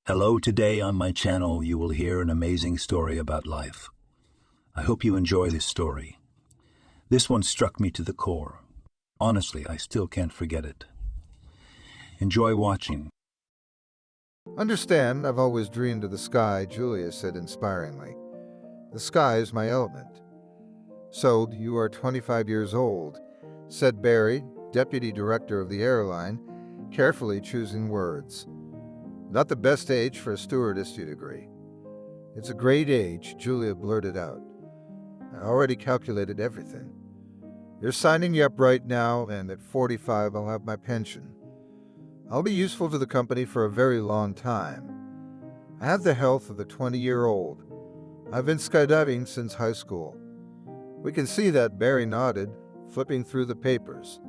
Hello, today on my channel you will hear an amazing story about life. I hope you enjoy this story. This one struck me to the core. Honestly, I still can't forget it. Enjoy watching. Understand, I've always dreamed of the sky, Julia said inspiringly. The sky is my element. So, you are 25 years old, said Barry, deputy director of the airline, carefully choosing words. Not the best age for a stewardess, you'd agree. It's a great age, Julia blurted out. I already calculated everything. You're signing me up right now, and at 45 I'll have my pension. I'll be useful to the company for a very long time. I have the health of a 20-year-old. I've been skydiving since high school. We can see that, Barry nodded, flipping through the papers.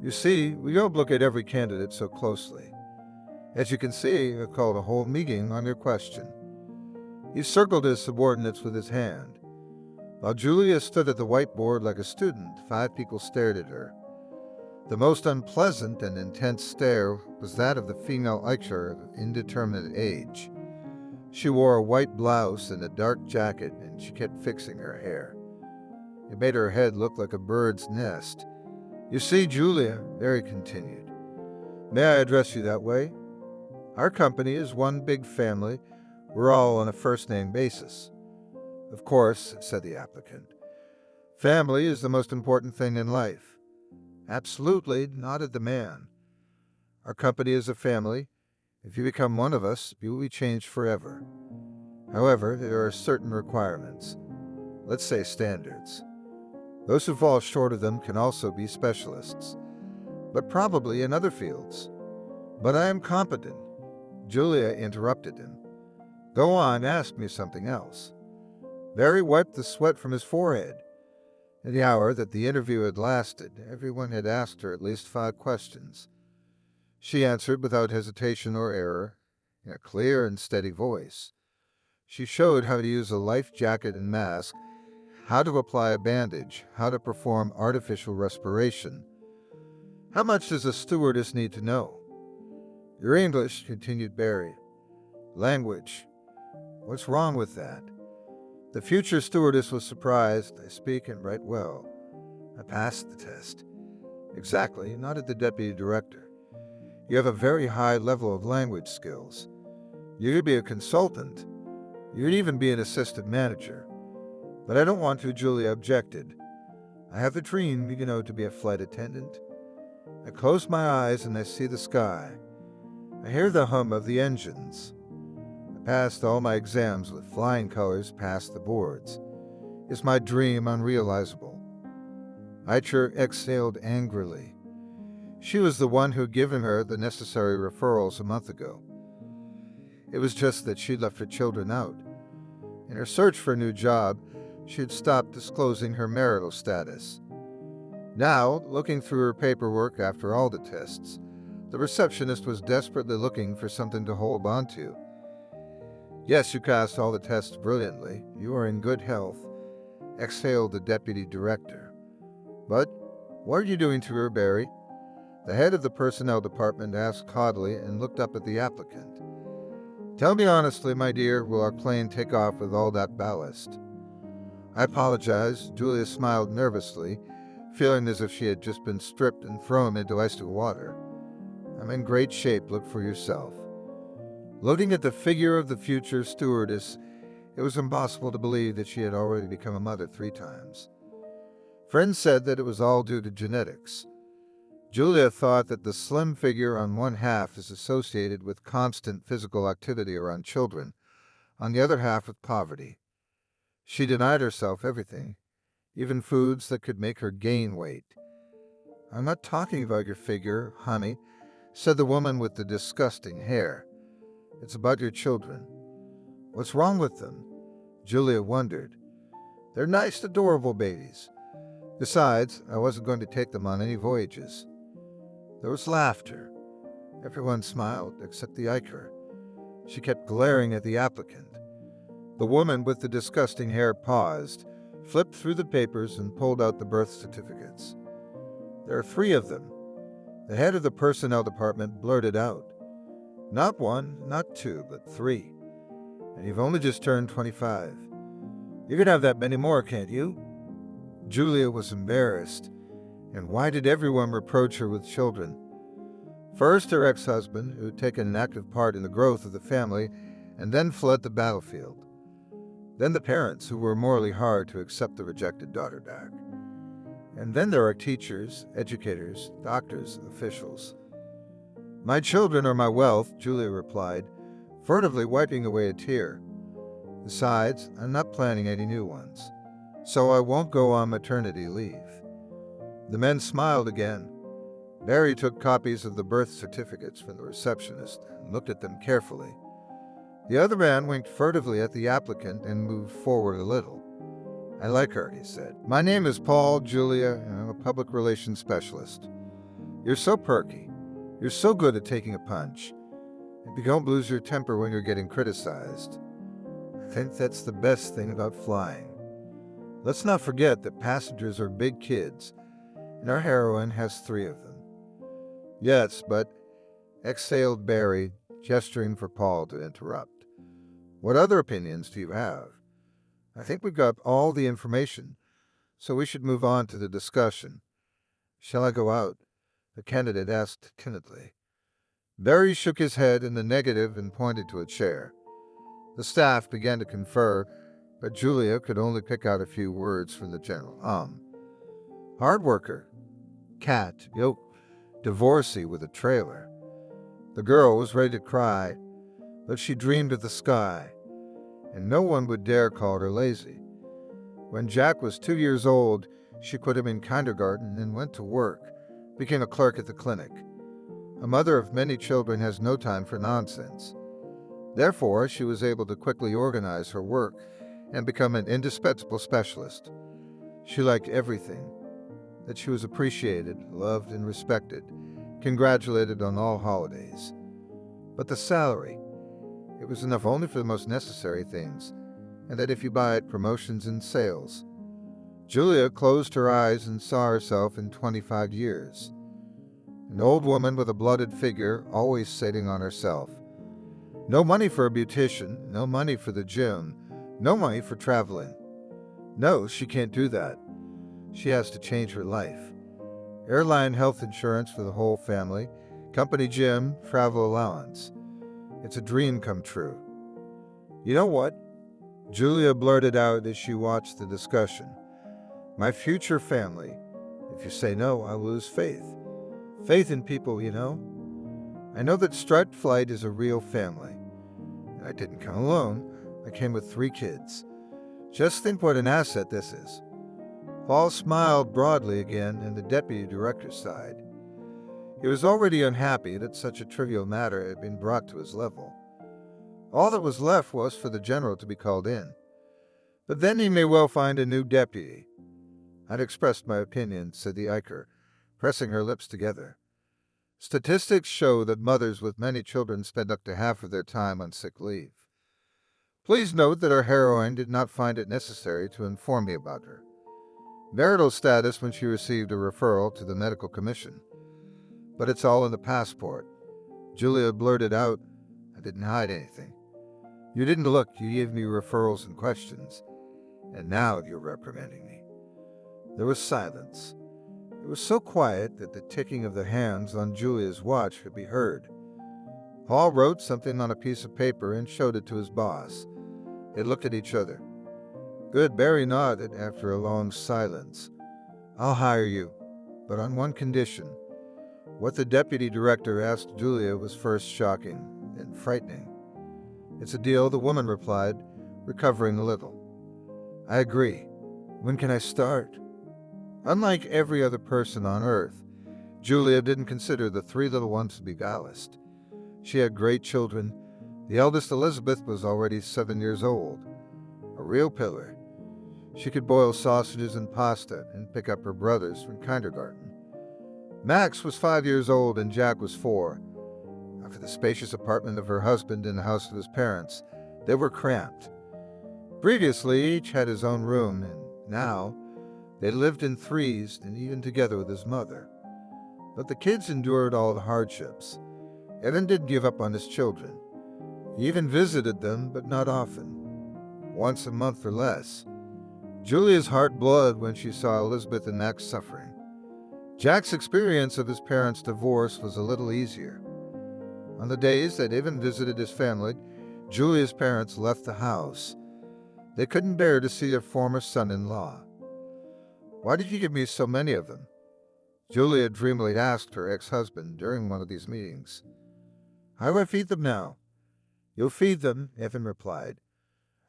You see, we don't look at every candidate so closely. As you can see, I called a whole meeting on your question. He circled his subordinates with his hand. While Julia stood at the whiteboard like a student, 5 people stared at her. The most unpleasant and intense stare was that of the female lecturer of indeterminate age. She wore a white blouse and a dark jacket, and she kept fixing her hair. It made her head look like a bird's nest. You see, Julia, Barry continued, may I address you that way? Our company is one big family. We're all on a first-name basis. Of course, said the applicant. Family is the most important thing in life. Absolutely, nodded the man. Our company is a family. If you become one of us, you will be changed forever. However, there are certain requirements. Let's say standards. Those who fall short of them can also be specialists, but probably in other fields. But I am competent. Julia interrupted him. Go on, ask me something else. Barry wiped the sweat from his forehead. In the hour that the interview had lasted, everyone had asked her at least 5 questions. She answered without hesitation or error, in a clear and steady voice. She showed how to use a life jacket and mask, how to apply a bandage, how to perform artificial respiration. How much does a stewardess need to know? Your English, continued Barry. Language. What's wrong with that? The future stewardess was surprised. I speak and write well. I passed the test. Exactly, nodded the deputy director. You have a very high level of language skills. You could be a consultant. You could even be an assistant manager. But I don't want to, Julia objected. I have the dream, to be a flight attendant. I close my eyes and I see the sky. I hear the hum of the engines. I passed all my exams with flying colors past the boards. Is my dream unrealizable? Eicher exhaled angrily. She was the one who had given her the necessary referrals a month ago. It was just that she'd left her children out. In her search for a new job, she had stopped disclosing her marital status. Now, looking through her paperwork after all the tests, the receptionist was desperately looking for something to hold on to. Yes, you passed all the tests brilliantly. You are in good health, exhaled the deputy director. But what are you doing to her, Barry? The head of the personnel department asked haughtily and looked up at the applicant. Tell me honestly, my dear, will our plane take off with all that ballast? I apologize, Julia smiled nervously, feeling as if she had just been stripped and thrown into icy water. I'm in great shape, look for yourself. Looking at the figure of the future stewardess, it was impossible to believe that she had already become a mother 3 times. Friends said that it was all due to genetics. Julia thought that the slim figure on one half is associated with constant physical activity around children, on the other half with poverty. She denied herself everything, even foods that could make her gain weight. I'm not talking about your figure, honey, said the woman with the disgusting hair. It's about your children. What's wrong with them? Julia wondered. They're nice, adorable babies. Besides, I wasn't going to take them on any voyages. There was laughter. Everyone smiled except the Eicher. She kept glaring at the applicant. The woman with the disgusting hair paused, flipped through the papers, and pulled out the birth certificates. There are 3 of them. The head of the personnel department blurted out. Not one, not two, but three. And you've only just turned 25. You can have that many more, can't you? Julia was embarrassed. And why did everyone reproach her with children? First, her ex-husband, who had taken an active part in the growth of the family and then fled the battlefield. Then the parents, who were morally hard to accept the rejected daughter back. And then there are teachers, educators, doctors, officials. My children are my wealth, Julia replied, furtively wiping away a tear. Besides, I'm not planning any new ones, so I won't go on maternity leave. The men smiled again. Barry took copies of the birth certificates from the receptionist and looked at them carefully. The other man winked furtively at the applicant and moved forward a little. I like her, he said. My name is Paul, Julia, and I'm a public relations specialist. You're so perky. You're so good at taking a punch. And you don't lose your temper when you're getting criticized. I think that's the best thing about flying. Let's not forget that passengers are big kids, and our heroine has 3 of them. Yes, but, exhaled Barry, gesturing for Paul to interrupt. What other opinions do you have? I think we've got all the information, so we should move on to the discussion. Shall I go out? The candidate asked timidly. Barry shook his head in the negative and pointed to a chair. The staff began to confer, but Julia could only pick out a few words from the general hard worker, cat, yoke, divorcee with a trailer. The girl was ready to cry, but she dreamed of the sky, and no one would dare call her lazy. When Jack was 2 years old, she put him in kindergarten and went to work, became a clerk at the clinic. A mother of many children has no time for nonsense. Therefore, she was able to quickly organize her work and become an indispensable specialist. She liked everything, that she was appreciated, loved, and respected, congratulated on all holidays. But the salary, it was enough only for the most necessary things, and that if you buy it, promotions and sales. Julia closed her eyes and saw herself in 25 years. An old woman with a bloated figure, always sitting on herself. No money for a beautician, no money for the gym, no money for traveling. No, she can't do that. She has to change her life. Airline health insurance for the whole family, company gym, travel allowance. It's a dream come true. You know what? Julia blurted out as she watched the discussion. My future family. If you say no, I'll lose faith. Faith in people, you know. I know that Strut Flight is a real family. I didn't come alone. I came with 3 kids. Just think what an asset this is. Paul smiled broadly again, and the deputy director sighed. He was already unhappy that such a trivial matter had been brought to his level. All that was left was for the general to be called in. But then he may well find a new deputy. I'd expressed my opinion, said the Iker, pressing her lips together. Statistics show that mothers with many children spend up to half of their time on sick leave. Please note that our heroine did not find it necessary to inform me about her marital status when she received a referral to the medical commission. But it's all in the passport. Julia blurted out, I didn't hide anything. You didn't look, you gave me referrals and questions, and now you're reprimanding me. There was silence. It was so quiet that the ticking of the hands on Julia's watch could be heard. Paul wrote something on a piece of paper and showed it to his boss. They looked at each other. Good, Barry nodded after a long silence. I'll hire you, but on one condition. What the deputy director asked Julia was first shocking, then frightening. It's a deal, the woman replied, recovering a little. I agree. When can I start? Unlike every other person on Earth, Julia didn't consider the 3 little ones to be ballast. She had great children. The eldest, Elizabeth, was already 7 years old. A real pillar. She could boil sausages and pasta and pick up her brothers from kindergarten. Max was 5 years old and Jack was 4. After the spacious apartment of her husband in the house of his parents, they were cramped. Previously, each had his own room, and now they lived in 3s and even together with his mother. But the kids endured all the hardships. Evan didn't give up on his children. He even visited them, but not often. Once a month or less. Julia's heart bled when she saw Elizabeth and Max suffering. Jack's experience of his parents' divorce was a little easier. On the days that Evan visited his family, Julia's parents left the house. They couldn't bear to see their former son-in-law. "Why did you give me so many of them?" Julia dreamily asked her ex-husband during one of these meetings. "How do I feed them now?" "You'll feed them," Evan replied.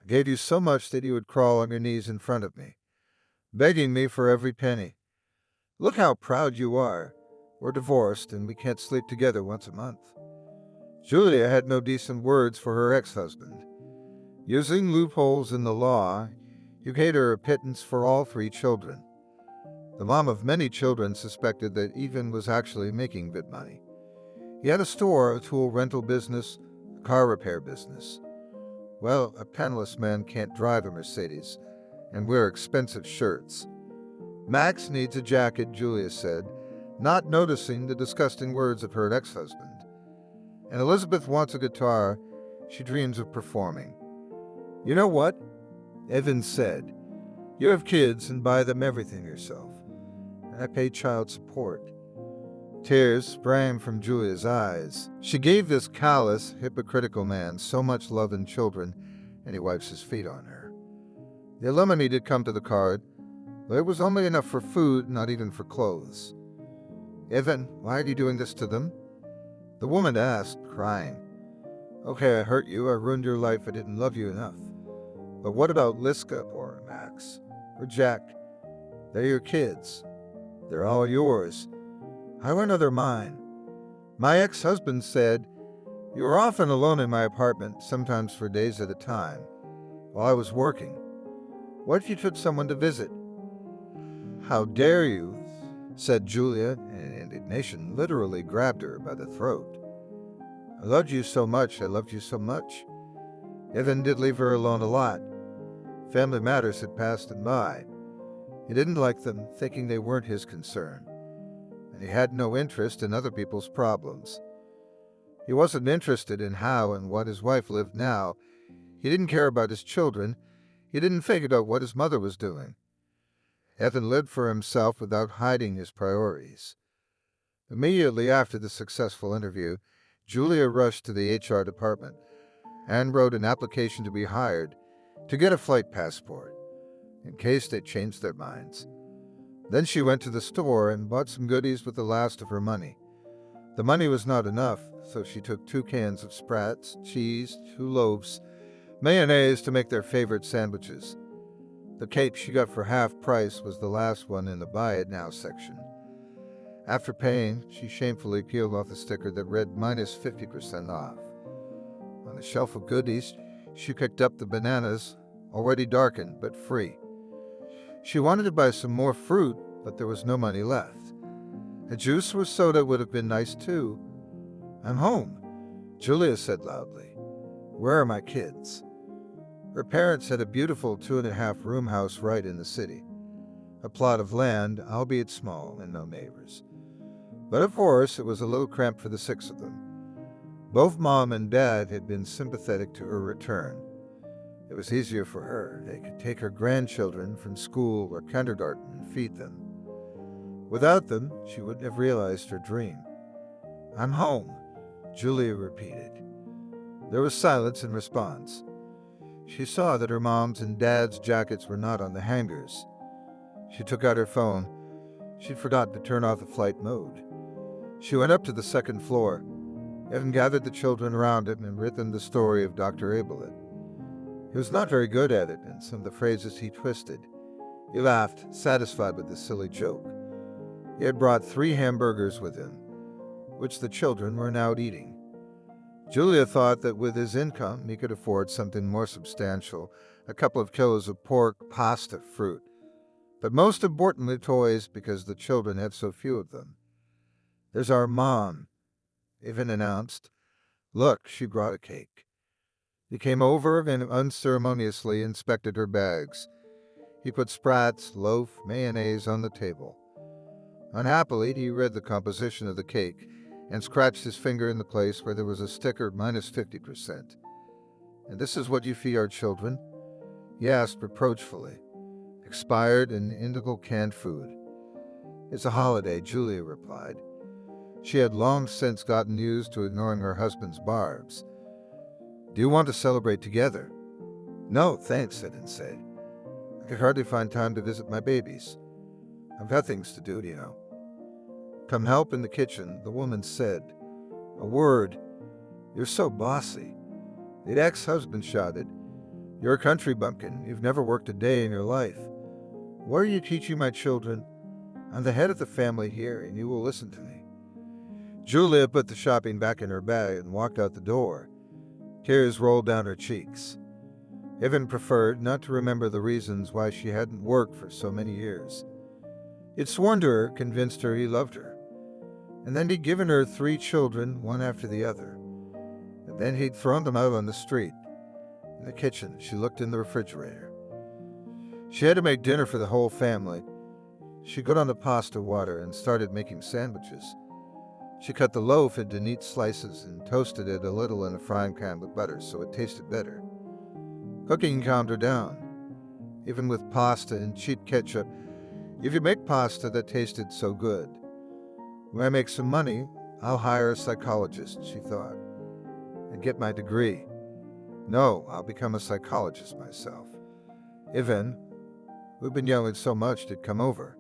"I gave you so much that you would crawl on your knees in front of me, begging me for every penny. Look how proud you are. We're divorced and we can't sleep together once a month." Julia had no decent words for her ex-husband. Using loopholes in the law, he paid her a pittance for all 3 children. The mom of many children suspected that Evan was actually making good money. He had a store, a tool rental business, a car repair business. Well, a penniless man can't drive a Mercedes and wear expensive shirts. "Max needs a jacket," Julia said, not noticing the disgusting words of her ex-husband. "And Elizabeth wants a guitar. She dreams of performing." "You know what?" Evan said. "You have kids and buy them everything yourself. And I pay child support." Tears sprang from Julia's eyes. She gave this callous, hypocritical man so much love and children, and he wipes his feet on her. The alimony did come to the card, but it was only enough for food, not even for clothes. "Evan, why are you doing this to them?" The woman asked, crying. "Okay, I hurt you, I ruined your life, I didn't love you enough. But what about Liska or Max or Jack? They're your kids. They're all yours. I know they're mine. My ex-husband said, you were often alone in my apartment, sometimes for days at a time, while I was working. What if you took someone to visit?" "How dare you?" said Julia, and indignation literally grabbed her by the throat. "I loved you so much, I loved you so much." Evan did leave her alone a lot. Family matters had passed him by. He didn't like them, thinking they weren't his concern. And he had no interest in other people's problems. He wasn't interested in how and what his wife lived now. He didn't care about his children. He didn't figure out what his mother was doing. Evan lived for himself without hiding his priorities. Immediately after the successful interview, Julia rushed to the HR department and wrote an application to be hired, to get a flight passport, in case they changed their minds. Then she went to the store and bought some goodies with the last of her money. The money was not enough, so she took 2 cans of Sprats, cheese, 2 loaves, mayonnaise to make their favorite sandwiches. The cake she got for half price was the last one in the Buy It Now section. After paying, she shamefully peeled off the sticker that read minus 50% off. On the shelf of goodies, she picked up the bananas, already darkened but free. She wanted to buy some more fruit, but there was no money left. A juice or soda would have been nice too. "I'm home," Julia said loudly. "Where are my kids?" Her parents had a beautiful 2.5-room house right in the city. A plot of land, albeit small, and no neighbors. But of course, it was a little cramped for the 6 of them. Both Mom and Dad had been sympathetic to her return. It was easier for her. They could take her grandchildren from school or kindergarten and feed them. Without them, she wouldn't have realized her dream. "I'm home," Julia repeated. There was silence in response. She saw that her mom's and dad's jackets were not on the hangers. She took out her phone. She'd forgotten to turn off the flight mode. She went up to the 2nd floor. Evan gathered the children around him and read them the story of Dr. Abelet. He was not very good at it, and some of the phrases he twisted. He laughed, satisfied with the silly joke. He had brought 3 hamburgers with him, which the children were now eating. Julia thought that with his income he could afford something more substantial, a couple of kilos of pork, pasta, fruit. But most importantly, toys, because the children had so few of them. "There's our mom," Evan announced. "Look, she brought a cake." He came over and unceremoniously inspected her bags. He put Sprats, loaf, mayonnaise on the table. Unhappily, he read the composition of the cake and scratched his finger in the place where there was a sticker minus 50%. "And this is what you feed our children?" he asked reproachfully. "Expired and indigo canned food." "It's a holiday," Julia replied. She had long since gotten used to ignoring her husband's barbs. "Do you want to celebrate together?" "No, thanks," Eden said. "I could hardly find time to visit my babies. I've got things to do, you know." "Come help in the kitchen," the woman said. "A word. You're so bossy." The ex-husband shouted, "You're a country bumpkin. You've never worked a day in your life. What are you teaching my children? I'm the head of the family here, and you will listen to me." Julia put the shopping back in her bag and walked out the door. Tears rolled down her cheeks. Evan preferred not to remember the reasons why she hadn't worked for so many years. He'd sworn to her, convinced her he loved her. And then he'd given her 3 children, one after the other. And then he'd thrown them out on the street. In the kitchen, she looked in the refrigerator. She had to make dinner for the whole family. She got on the pasta water and started making sandwiches. She cut the loaf into neat slices and toasted it a little in a frying pan with butter so it tasted better. Cooking calmed her down. Even with pasta and cheap ketchup, if you make pasta that tasted so good. "When I make some money, I'll hire a psychologist," she thought, "and get my degree. No, I'll become a psychologist myself." Ivan, who'd been yelling so much, did come over.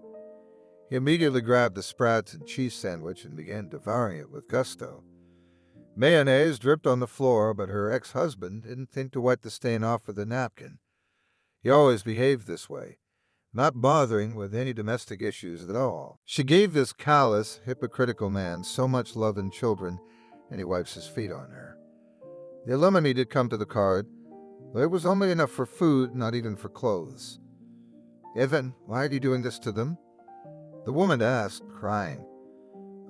He immediately grabbed the sprouts and cheese sandwich and began devouring it with gusto. Mayonnaise dripped on the floor, but her ex-husband didn't think to wipe the stain off with a napkin. He always behaved this way, not bothering with any domestic issues at all. She gave this callous, hypocritical man so much love and children, and he wipes his feet on her. The alimony did come to the card, but it was only enough for food, not even for clothes. "Evan, why are you doing this to them?" the woman asked, crying.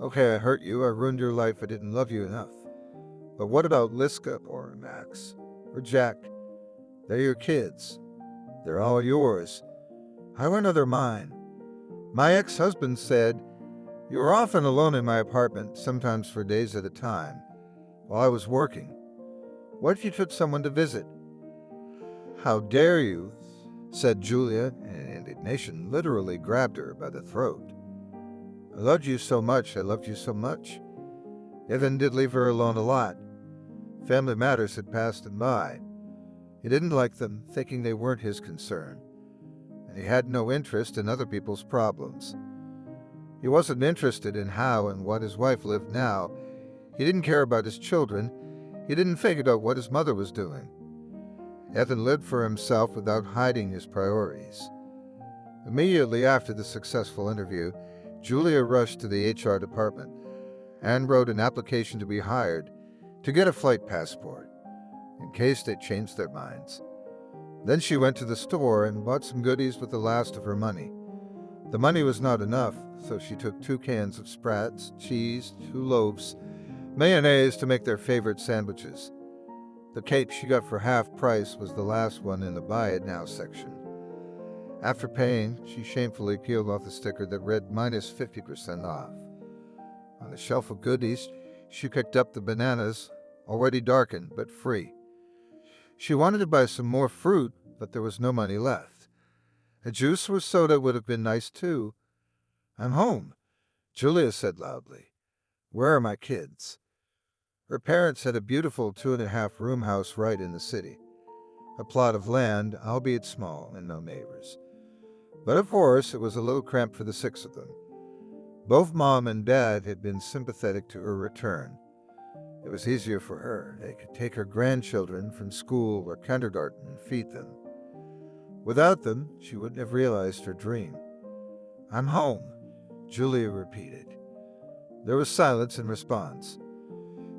"Okay, I hurt you, I ruined your life, I didn't love you enough. But what about Liska or Max or Jack? They're your kids. They're all yours. How are they're mine? My ex-husband said, you were often alone in my apartment, sometimes for days at a time, while I was working. What if you took someone to visit?" "How dare you?" said Julia, and indignation literally grabbed her by the throat. "I loved you so much, I loved you so much." Evan did leave her alone a lot. Family matters had passed him by. He didn't like them, thinking they weren't his concern. And he had no interest in other people's problems. He wasn't interested in how and what his wife lived now. He didn't care about his children. He didn't think about what his mother was doing. Evan lived for himself without hiding his priorities. Immediately after the successful interview, Julia rushed to the HR department and wrote an application to be hired to get a flight passport, in case they changed their minds. Then she went to the store and bought some goodies with the last of her money. The money was not enough, so she took 2 cans of Sprats, cheese, 2 loaves, mayonnaise to make their favorite sandwiches. The cake she got for half price was the last one in the Buy It Now section. After paying, she shamefully peeled off the sticker that read minus 50% off. On the shelf of goodies, she picked up the bananas, already darkened but free. She wanted to buy some more fruit, but there was no money left. A juice or soda would have been nice too. "I'm home," Julia said loudly. "Where are my kids?" Her parents had a beautiful 2.5-room house right in the city. A plot of land, albeit small, and no neighbors. But of course, it was a little cramped for the 6 of them. Both Mom and Dad had been sympathetic to her return. It was easier for her. They could take her grandchildren from school or kindergarten and feed them. Without them, she wouldn't have realized her dream. "I'm home," Julia repeated. There was silence in response.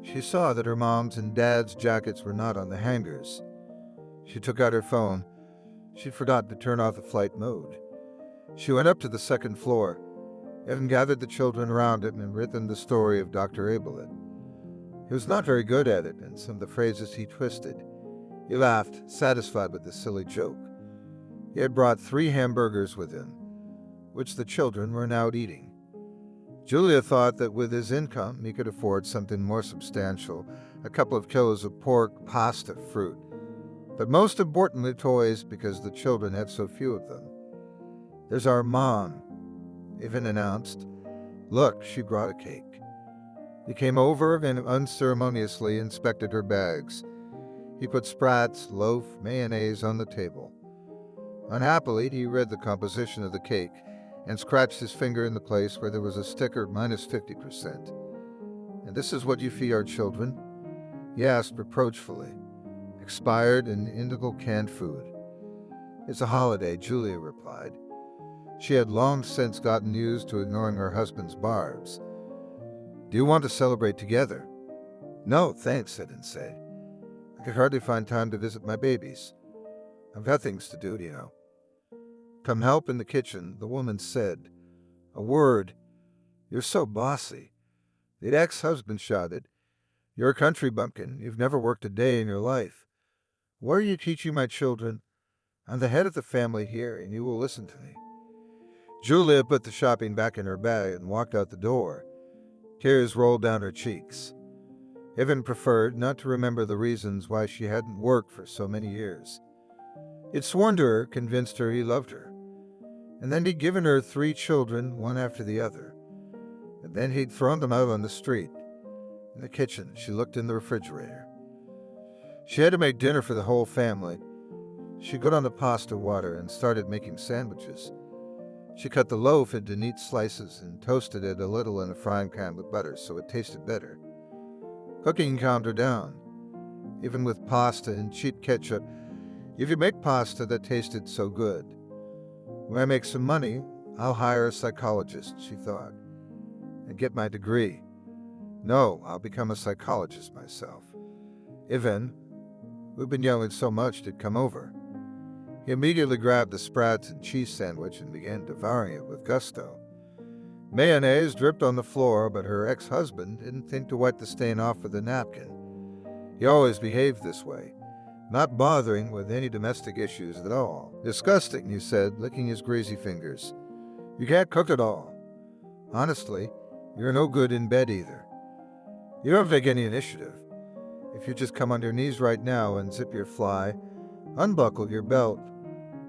She saw that her mom's and dad's jackets were not on the hangers. She took out her phone. She'd forgotten to turn off the flight mode. She went up to the 2nd floor. Evan gathered the children around him and read them the story of Dr. Abelin. He was not very good at it, and some of the phrases he twisted. He laughed, satisfied with the silly joke. He had brought 3 hamburgers with him, which the children were now eating. Julia thought that with his income, he could afford something more substantial, a couple of kilos of pork, pasta, fruit. But most importantly, toys, because the children had so few of them. "There's our mom," Ivan announced. "Look, she brought a cake." He came over and unceremoniously inspected her bags. He put sprats, loaf, mayonnaise on the table. Unhappily, he read the composition of the cake and scratched his finger in the place where there was a sticker -50%. "And this is what you feed our children?" he asked reproachfully. "Expired and indigo canned food." "It's a holiday," Julia replied. She had long since gotten used to ignoring her husband's barbs. "Do you want to celebrate together?" "No, thanks," Eden said. "I could hardly find time to visit my babies. I've got things to do, you know." "Come help in the kitchen," the woman said. "A word. You're so bossy." The ex-husband shouted. "You're a country bumpkin. You've never worked a day in your life. What are you teaching my children? I'm the head of the family here, and you will listen to me." Julia put the shopping back in her bag and walked out the door. Tears rolled down her cheeks. Ivan preferred not to remember the reasons why she hadn't worked for so many years. He'd sworn to her, convinced her he loved her. And then he'd given her 3 children, one after the other. And then he'd thrown them out on the street. In the kitchen, she looked in the refrigerator. She had to make dinner for the whole family. She got on the pasta water and started making sandwiches. She cut the loaf into neat slices and toasted it a little in a frying pan with butter so it tasted better. Cooking calmed her down. Even with pasta and cheap ketchup, if you make pasta that tasted so good. "When I make some money, I'll hire a psychologist," she thought, "and get my degree. No, I'll become a psychologist myself." Ivan, who'd been yelling so much, did come over. He immediately grabbed the sprats and cheese sandwich and began devouring it with gusto. Mayonnaise dripped on the floor, but her ex-husband didn't think to wipe the stain off with a napkin. He always behaved this way, not bothering with any domestic issues at all. "Disgusting," he said, licking his greasy fingers. "You can't cook at all. Honestly, you're no good in bed either. You don't take any initiative. If you just come on your knees right now and zip your fly, unbuckle your belt,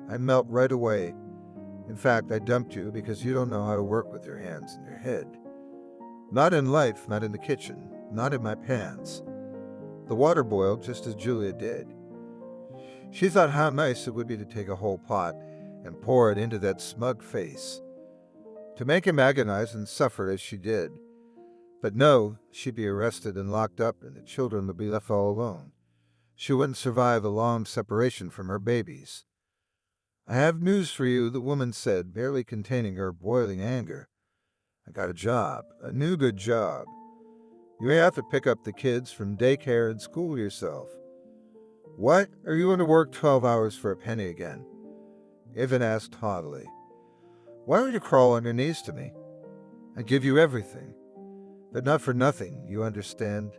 I'd melt right away. In fact, I dumped you because you don't know how to work with your hands and your head. Not in life, not in the kitchen, not in my pants." The water boiled just as Julia did. She thought how nice it would be to take a whole pot and pour it into that smug face. To make him agonize and suffer as she did. But no, she'd be arrested and locked up and the children would be left all alone. She wouldn't survive a long separation from her babies. "I have news for you," the woman said, barely containing her boiling anger. "I got a job, a new good job. You may have to pick up the kids from daycare and school yourself." "What? Are you going to work 12 hours for a penny again?" Ivan asked haughtily. "Why don't you crawl on your knees to me? I give you everything. But not for nothing, you understand?"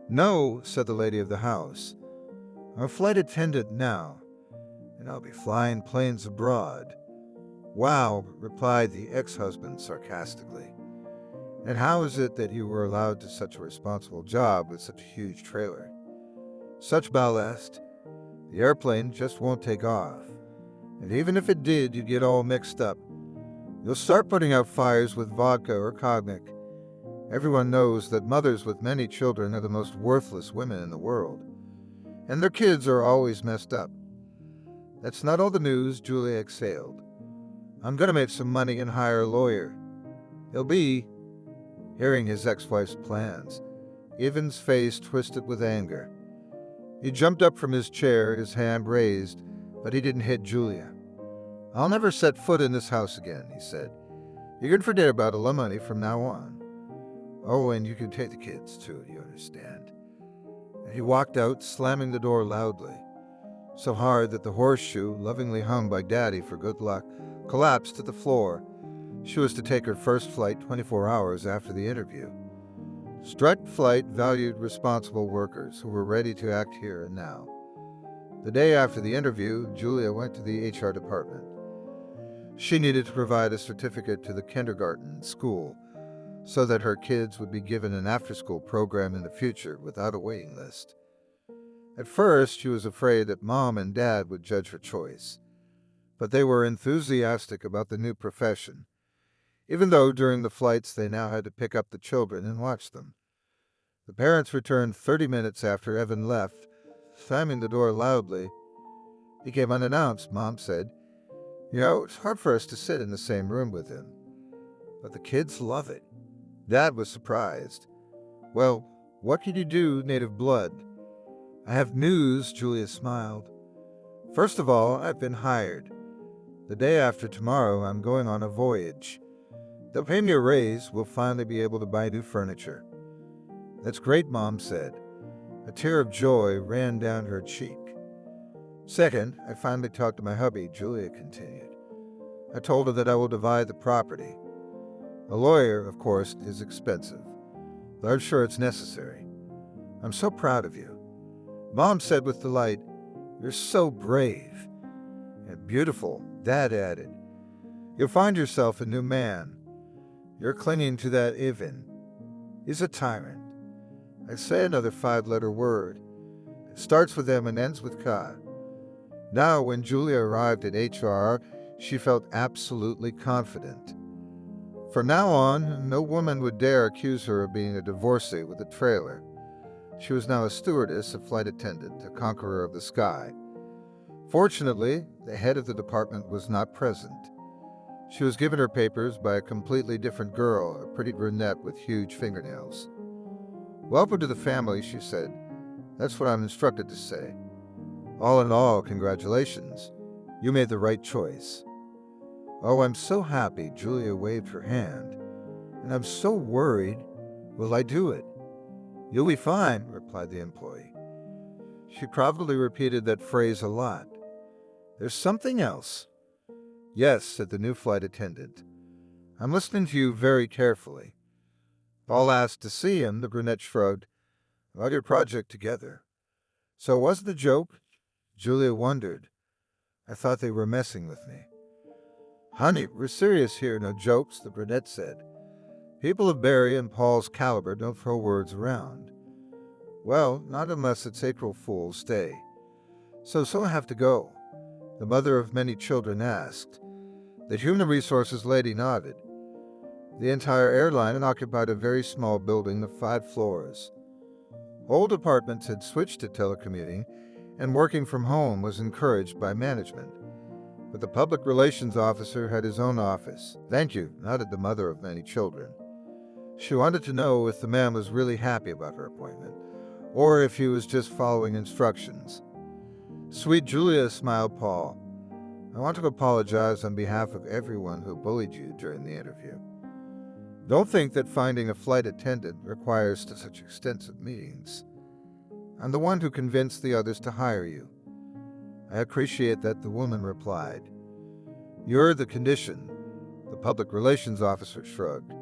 "No," said the lady of the house. "I'm a flight attendant now, and I'll be flying planes abroad." "Wow," replied the ex-husband sarcastically. "And how is it that you were allowed to such a responsible job with such a huge trailer? Such ballast, the airplane just won't take off. And even if it did, you'd get all mixed up. You'll start putting out fires with vodka or cognac. Everyone knows that mothers with many children are the most worthless women in the world. And their kids are always messed up." "That's not all the news," Julia exhaled. "I'm going to make some money and hire a lawyer. He'll be—" Hearing his ex-wife's plans, Ivan's face twisted with anger. He jumped up from his chair, his hand raised, but he didn't hit Julia. "I'll never set foot in this house again," he said. "You can forget about all the money from now on. Oh, and you can take the kids too, you understand." And he walked out, slamming the door loudly, so hard that the horseshoe, lovingly hung by Daddy for good luck, collapsed to the floor. She was to take her first flight 24 hours after the interview. Strut Flight valued responsible workers who were ready to act here and now. The day after the interview, Julia went to the HR department. She needed to provide a certificate to the kindergarten school, so that her kids would be given an after-school program in the future without a waiting list. At first, she was afraid that Mom and Dad would judge her choice, but they were enthusiastic about the new profession, even though during the flights they now had to pick up the children and watch them. The parents returned 30 minutes after Evan left, slamming the door loudly. He came unannounced, Mom said. It's hard for us to sit in the same room with him. But the kids love it. Dad was surprised. Well, what can you do, native blood? I have news, Julia smiled. First of all, I've been hired. The day after tomorrow, I'm going on a voyage. They'll pay me a raise. We'll finally be able to buy new furniture. That's great, Mom said. A tear of joy ran down her cheek. Second, I finally talked to my hubby, Julia continued. I told her that I will divide the property. A lawyer, of course, is expensive, but I'm sure it's necessary. I'm so proud of you. Mom said with delight, You're so brave. And beautiful, Dad added. You'll find yourself a new man. You're clinging to that Ivan. He's a tyrant. I say another 5-letter word. It starts with M and ends with K. Now, when Julia arrived at HR, she felt absolutely confident. From now on, no woman would dare accuse her of being a divorcee with a trailer. She was now a stewardess, a flight attendant, a conqueror of the sky. Fortunately, the head of the department was not present. She was given her papers by a completely different girl, a pretty brunette with huge fingernails. Welcome to the family, she said. That's what I'm instructed to say. All in all, congratulations. You made the right choice. Oh, I'm so happy, Julia waved her hand. And I'm so worried. Will I do it? You'll be fine, replied the employee. She probably repeated that phrase a lot. There's something else. Yes, said the new flight attendant. I'm listening to you very carefully. Paul asked to see him, the brunette shrugged. About your project together. So it wasn't a joke? Julia wondered. I thought they were messing with me. Honey, we're serious here, no jokes, the brunette said. People of Barry and Paul's caliber don't throw words around. Well, not unless it's April Fool's Day. So I have to go. The mother of many children asked. The human resources lady nodded. The entire airline occupied a very small building of 5 floors. All departments had switched to telecommuting, and working from home was encouraged by management. But the public relations officer had his own office. Thank you, nodded the mother of many children. She wanted to know if the man was really happy about her appointment, or if he was just following instructions. Sweet Julia, smiled Paul. I want to apologize on behalf of everyone who bullied you during the interview. Don't think that finding a flight attendant requires such extensive meetings. I'm the one who convinced the others to hire you. I appreciate that, the woman replied. You're the condition, the public relations officer shrugged.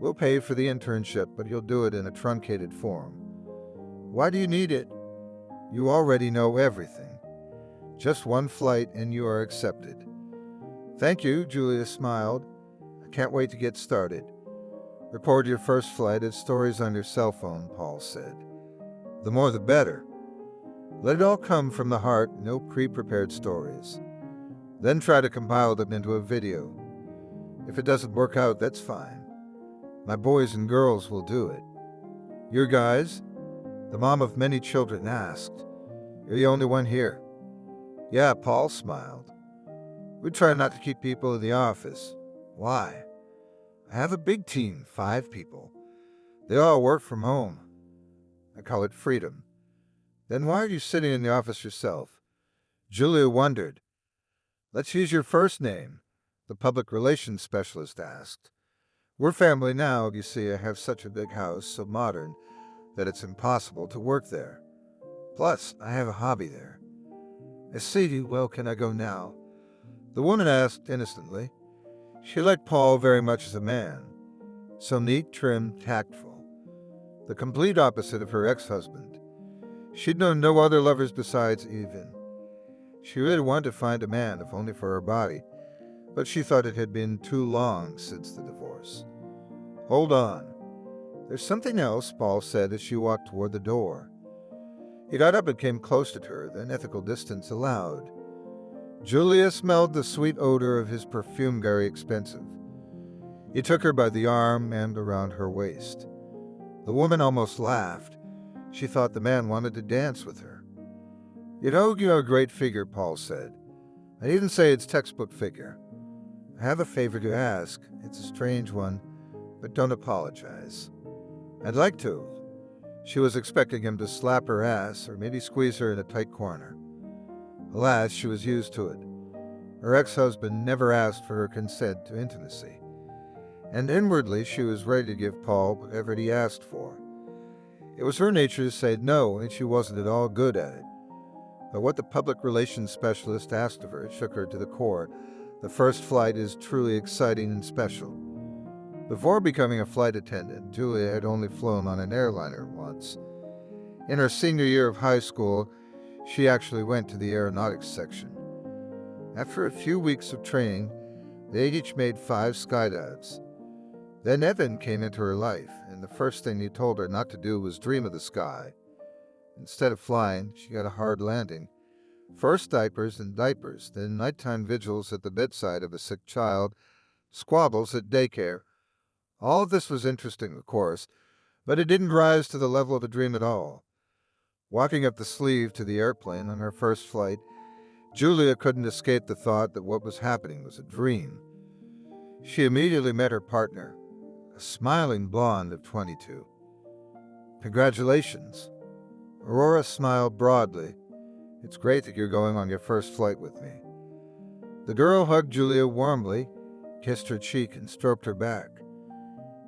We'll pay for the internship, but you'll do it in a truncated form. Why do you need it? You already know everything. Just one flight and you are accepted. Thank you, Julia smiled. I can't wait to get started. Record your first flight as stories on your cell phone, Paul said. The more the better. Let it all come from the heart, no pre-prepared stories. Then try to compile them into a video. If it doesn't work out, that's fine. My boys and girls will do it. Your guys? The mom of many children asked. You're the only one here. Yeah, Paul smiled. We try not to keep people in the office. Why? I have a big team, 5 people. They all work from home. I call it freedom. Then why are you sitting in the office yourself? Julia wondered. Let's use your first name, the public relations specialist asked. We're family now, you see. I have such a big house, so modern, that it's impossible to work there. Plus, I have a hobby there. I see. Well, can I go now? The woman asked innocently. She liked Paul very much as a man. So neat, trim, tactful. The complete opposite of her ex-husband. She'd known no other lovers besides Ivan. She really wanted to find a man, if only for her body, but she thought it had been too long since the divorce. Hold on. There's something else, Paul said as she walked toward the door. He got up and came close to her, then ethical distance allowed. Julia smelled the sweet odor of his perfume, very expensive. He took her by the arm and around her waist. The woman almost laughed. She thought the man wanted to dance with her. You know, you have a great figure, Paul said. I needn't say it's textbook figure. I have a favor to ask. It's a strange one, but don't apologize. I'd like to. She was expecting him to slap her ass or maybe squeeze her in a tight corner. Alas, she was used to it. Her ex-husband never asked for her consent to intimacy. And inwardly she was ready to give Paul whatever he asked for. It was her nature to say no, and she wasn't at all good at it. But what the public relations specialist asked of her shook her to the core. The first flight is truly exciting and special. Before becoming a flight attendant, Julia had only flown on an airliner once. In her senior year of high school, she actually went to the aeronautics section. After a few weeks of training, they each made 5 skydives. Then Evan came into her life, and the first thing he told her not to do was dream of the sky. Instead of flying, she got a hard landing. First diapers and diapers, then nighttime vigils at the bedside of a sick child, squabbles at daycare. All of this was interesting, of course, but it didn't rise to the level of a dream at all. Walking up the sleeve to the airplane on her first flight, Julia couldn't escape the thought that what was happening was a dream. She immediately met her partner, a smiling blonde of 22. Congratulations. Aurora smiled broadly. It's great that you're going on your first flight with me. The girl hugged Julia warmly, kissed her cheek, and stroked her back.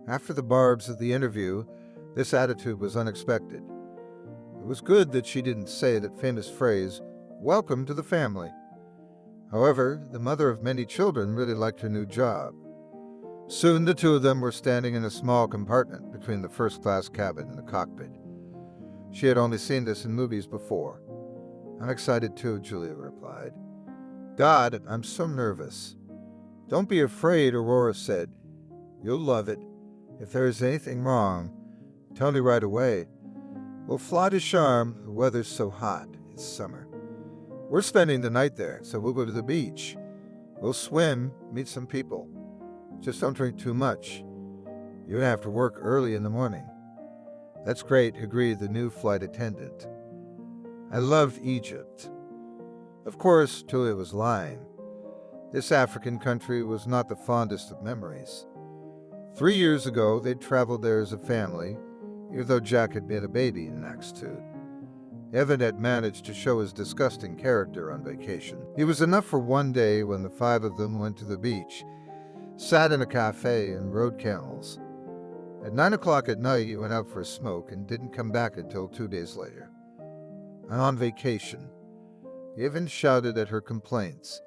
After the barbs of the interview, this attitude was unexpected. It was good that she didn't say that famous phrase, "Welcome to the family." However, the mother of many children really liked her new job. Soon the two of them were standing in a small compartment between the first-class cabin and the cockpit. She had only seen this in movies before. I'm excited too, Julia replied. God, I'm so nervous. Don't be afraid, Aurora said. You'll love it. If there is anything wrong, tell me right away. We'll fly to Charm. The weather's so hot. It's summer. We're spending the night there, so we'll go to the beach. We'll swim, meet some people. Just don't drink too much. You're gonna have to work early in the morning. That's great, agreed the new flight attendant. I loved Egypt. Of course, Julia was lying. This African country was not the fondest of memories. 3 years ago, they'd traveled there as a family, even though Jack had been a baby in Acts 2. Evan had managed to show his disgusting character on vacation. He was enough for one day when the 5 of them went to the beach, sat in a cafe, and rode camels. At 9 o'clock at night, he went out for a smoke and didn't come back until 2 days later. I'm on vacation. Evan shouted at her complaints.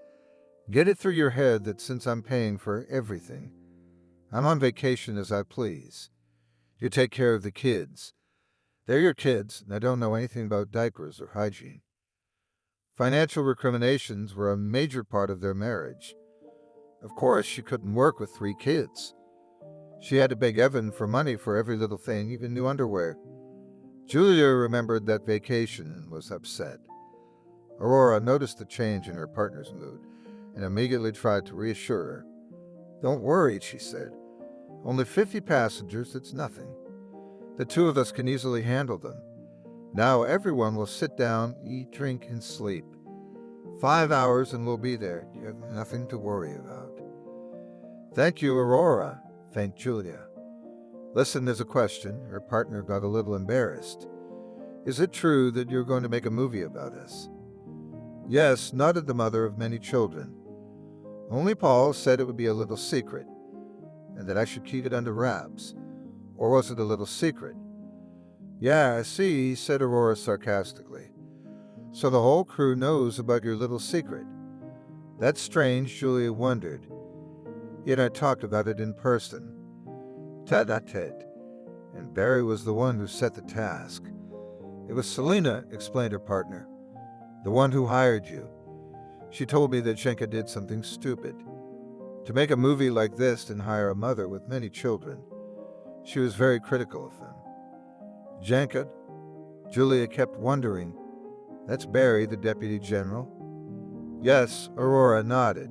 Get it through your head that since I'm paying for everything, I'm on vacation as I please. You take care of the kids. They're your kids, and I don't know anything about diapers or hygiene. Financial recriminations were a major part of their marriage. Of course, she couldn't work with 3 kids. She had to beg Evan for money for every little thing, even new underwear. Julia remembered that vacation and was upset. Aurora noticed the change in her partner's mood and immediately tried to reassure her. Don't worry, she said. Only 50 passengers, it's nothing. The 2 of us can easily handle them. Now everyone will sit down, eat, drink, and sleep. 5 hours and we'll be there. You have nothing to worry about. Thank you, Aurora, thanked Julia. Listen, there's a question. Her partner got a little embarrassed. Is it true that you're going to make a movie about us? Yes, nodded the mother of many children. Only Paul said it would be a little secret, and that I should keep it under wraps. Or was it a little secret? Yeah, I see, said Aurora sarcastically. So the whole crew knows about your little secret. That's strange, Julia wondered. Yet I talked about it in person. Tête-à-tête. And Barry was the one who set the task. It was Selena, explained her partner. The one who hired you. She told me that Shenka did something stupid. To make a movie like this and hire a mother with many children. She was very critical of him. Jenka, Julia kept wondering, that's Barry, the deputy general? Yes, Aurora nodded.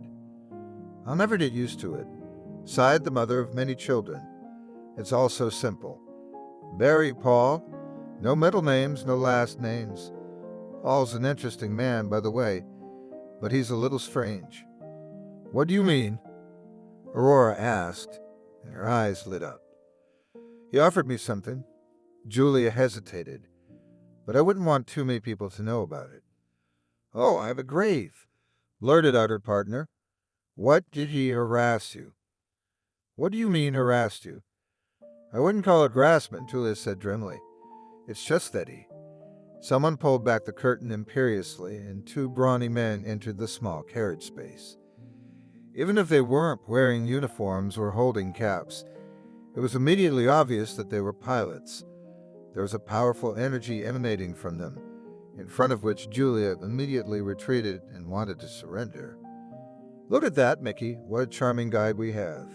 I'll never get used to it, sighed the mother of many children. It's all so simple. Barry Paul, no middle names, no last names. Paul's an interesting man, by the way, but he's a little strange. What do you mean? Aurora asked, and her eyes lit up. He offered me something. Julia hesitated, but I wouldn't want too many people to know about it. Oh, I have a grave, blurted out her partner. What did he harass you? What do you mean harassed you? I wouldn't call it harassment, Julia said grimly. It's just that he... Someone pulled back the curtain imperiously, and two brawny men entered the small carriage space. Even if they weren't wearing uniforms or holding caps, it was immediately obvious that they were pilots. There was a powerful energy emanating from them, in front of which Julia immediately retreated and wanted to surrender. Look at that, Mickey. What a charming guide we have.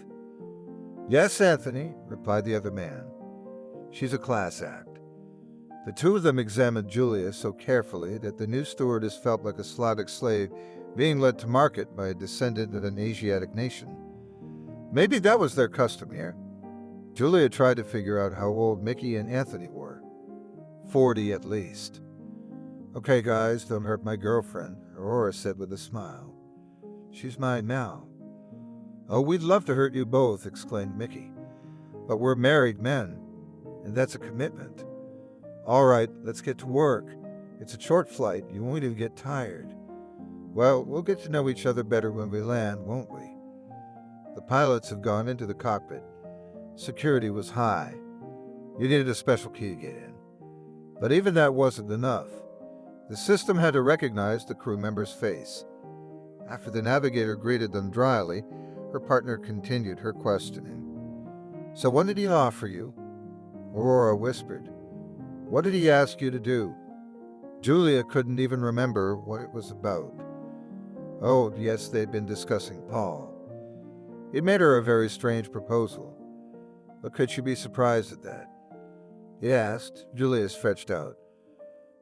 Yes, Anthony, replied the other man. She's a class act. The two of them examined Julia so carefully that the new stewardess felt like a Slavic slave being led to market by a descendant of an Asiatic nation. Maybe that was their custom here. Julia tried to figure out how old Mickey and Anthony were. 40 at least. Okay, guys, don't hurt my girlfriend, Aurora said with a smile. She's mine now. Oh, we'd love to hurt you both, exclaimed Mickey. But we're married men, and that's a commitment. All right, let's get to work. It's a short flight. You won't even get tired. Well, we'll get to know each other better when we land, won't we? The pilots have gone into the cockpit. Security was high. You needed a special key to get in. But even that wasn't enough. The system had to recognize the crew member's face. After the navigator greeted them dryly, her partner continued her questioning. So what did he offer you? Aurora whispered. What did he ask you to do? Julia couldn't even remember what it was about. Oh, yes, they'd been discussing Paul. It made her a very strange proposal. But could she be surprised at that? He asked. Julia stretched out.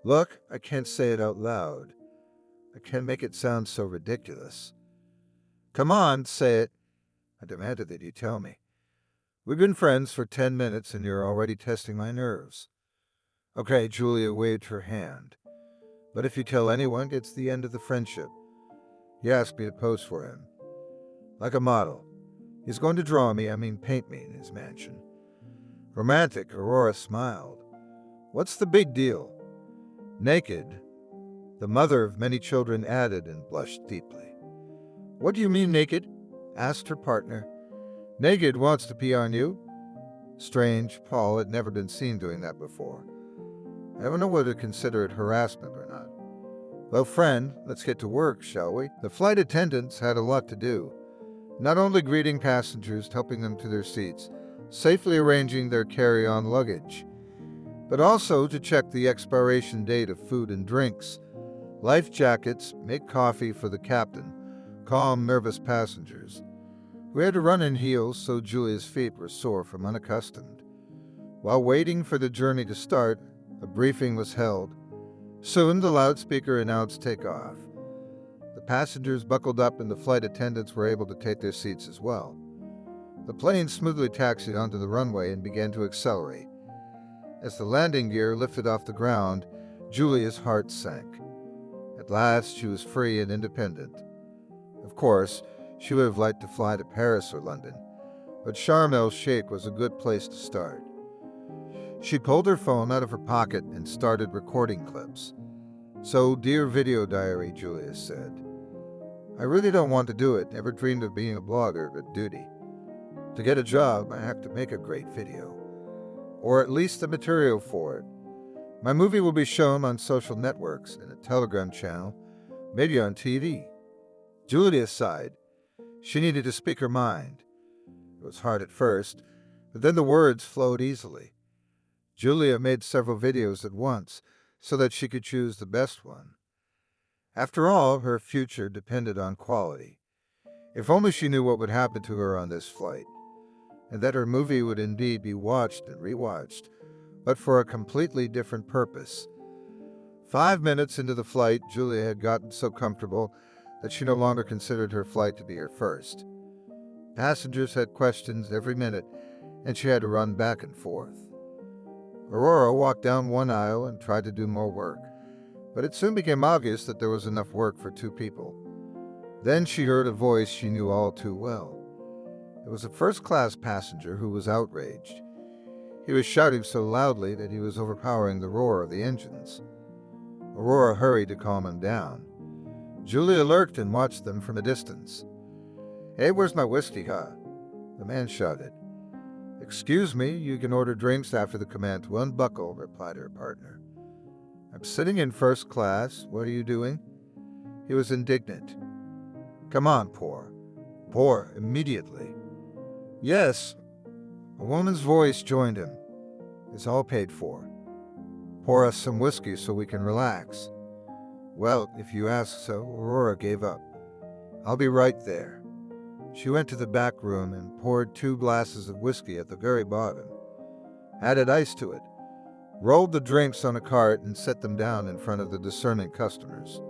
Look, I can't say it out loud. I can't make it sound so ridiculous. Come on, say it. I demanded that you tell me. We've been friends for 10 minutes and you're already testing my nerves. Okay, Julia waved her hand. But if you tell anyone, it's the end of the friendship. He asked me to pose for him. Like a model. He's going to paint me in his mansion. Romantic, Aurora smiled. What's the big deal? Naked, the mother of many children added and blushed deeply. What do you mean naked? Asked her partner. Naked wants to pee on you? Strange, Paul had never been seen doing that before. I don't know whether to consider it harassment or not. Well, friend, let's get to work, shall we? The flight attendants had a lot to do. Not only greeting passengers, helping them to their seats, safely arranging their carry-on luggage, but also to check the expiration date of food and drinks, life jackets, make coffee for the captain, calm nervous passengers. We had to run in heels so Julia's feet were sore from unaccustomed. While waiting for the journey to start, a briefing was held. Soon the loudspeaker announced takeoff. The passengers buckled up and the flight attendants were able to take their seats as well. The plane smoothly taxied onto the runway and began to accelerate. As the landing gear lifted off the ground, Julia's heart sank. At last, she was free and independent. Of course, she would have liked to fly to Paris or London, but Sharm el-Sheikh was a good place to start. She pulled her phone out of her pocket and started recording clips. So, dear video diary, Julia said, I really don't want to do it, never dreamed of being a blogger, but duty. To get a job, I have to make a great video. Or at least the material for it. My movie will be shown on social networks and a Telegram channel, maybe on TV. Julia sighed. She needed to speak her mind. It was hard at first, but then the words flowed easily. Julia made several videos at once so that she could choose the best one. After all, her future depended on quality. If only she knew what would happen to her on this flight. and that her movie would indeed be watched and rewatched, but for a completely different purpose. 5 minutes into the flight, Julia had gotten so comfortable that she no longer considered her flight to be her first. Passengers had questions every minute, and she had to run back and forth. Aurora walked down one aisle and tried to do more work, but it soon became obvious that there was enough work for 2 people. Then she heard a voice she knew all too well. It was a first-class passenger who was outraged. He was shouting so loudly that he was overpowering the roar of the engines. Aurora hurried to calm him down. Julia lurked and watched them from a distance. "Hey, where's my whiskey, huh?" the man shouted. "Excuse me, you can order drinks after the command to unbuckle," replied her partner. "I'm sitting in first class. What are you doing?" He was indignant. "Come on, pour. Pour immediately." "Yes." A woman's voice joined him. "It's all paid for. Pour us some whiskey so we can relax." "Well, if you ask so," Aurora gave up. "I'll be right there." She went to the back room and poured 2 glasses of whiskey at the very bottom, added ice to it, rolled the drinks on a cart and set them down in front of the discerning customers.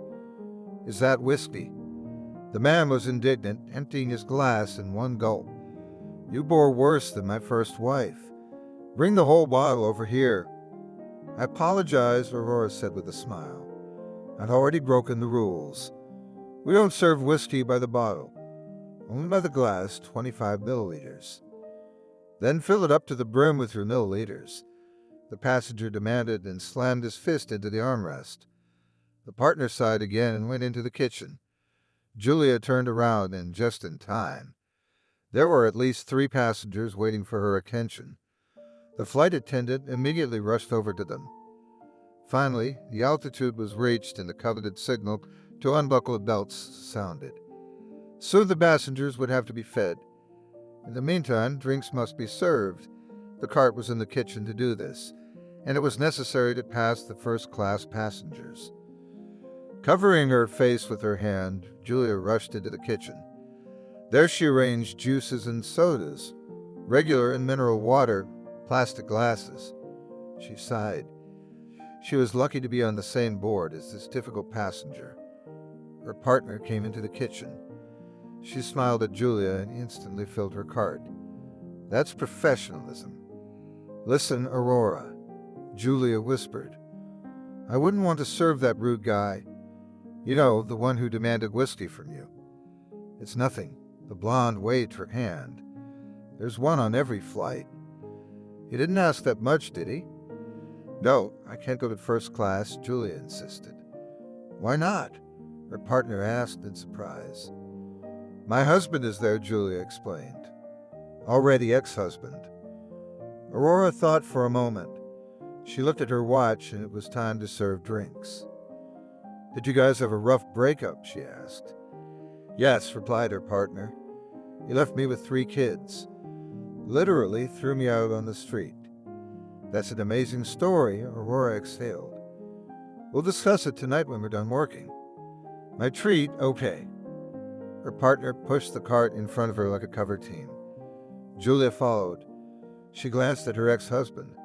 "Is that whiskey?" The man was indignant, emptying his glass in one gulp. "You bore worse than my first wife. Bring the whole bottle over here." "I apologize," Aurora said with a smile. "I'd already broken the rules. We don't serve whiskey by the bottle, only by the glass, 25 milliliters." "Then fill it up to the brim with your milliliters," the passenger demanded and slammed his fist into the armrest. The partner sighed again and went into the kitchen. Julia turned around, and just in time. There were at least 3 passengers waiting for her attention. The flight attendant immediately rushed over to them. Finally, the altitude was reached and the coveted signal to unbuckle belts sounded. Soon the passengers would have to be fed. In the meantime, drinks must be served. The cart was in the kitchen to do this, and it was necessary to pass the first-class passengers. Covering her face with her hand, Julia rushed into the kitchen. There she arranged juices and sodas, regular and mineral water, plastic glasses. She sighed. She was lucky to be on the same board as this difficult passenger. Her partner came into the kitchen. She smiled at Julia and instantly filled her cart. "That's professionalism." "Listen, Aurora," Julia whispered. "I wouldn't want to serve that rude guy. You know, the one who demanded whiskey from you." "It's nothing." The blonde waved her hand. "There's one on every flight." "He didn't ask that much, did he?" "No, I can't go to first class," Julia insisted. "Why not?" her partner asked in surprise. "My husband is there," Julia explained. "Already ex-husband." Aurora thought for a moment. She looked at her watch and it was time to serve drinks. "Did you guys have a rough breakup?" she asked. "Yes," replied her partner. "He left me with 3 kids. Literally threw me out on the street." "That's an amazing story," Aurora exhaled. "We'll discuss it tonight when we're done working." "My treat, okay." Her partner pushed the cart in front of her like a cover team. Julia followed. She glanced at her ex-husband,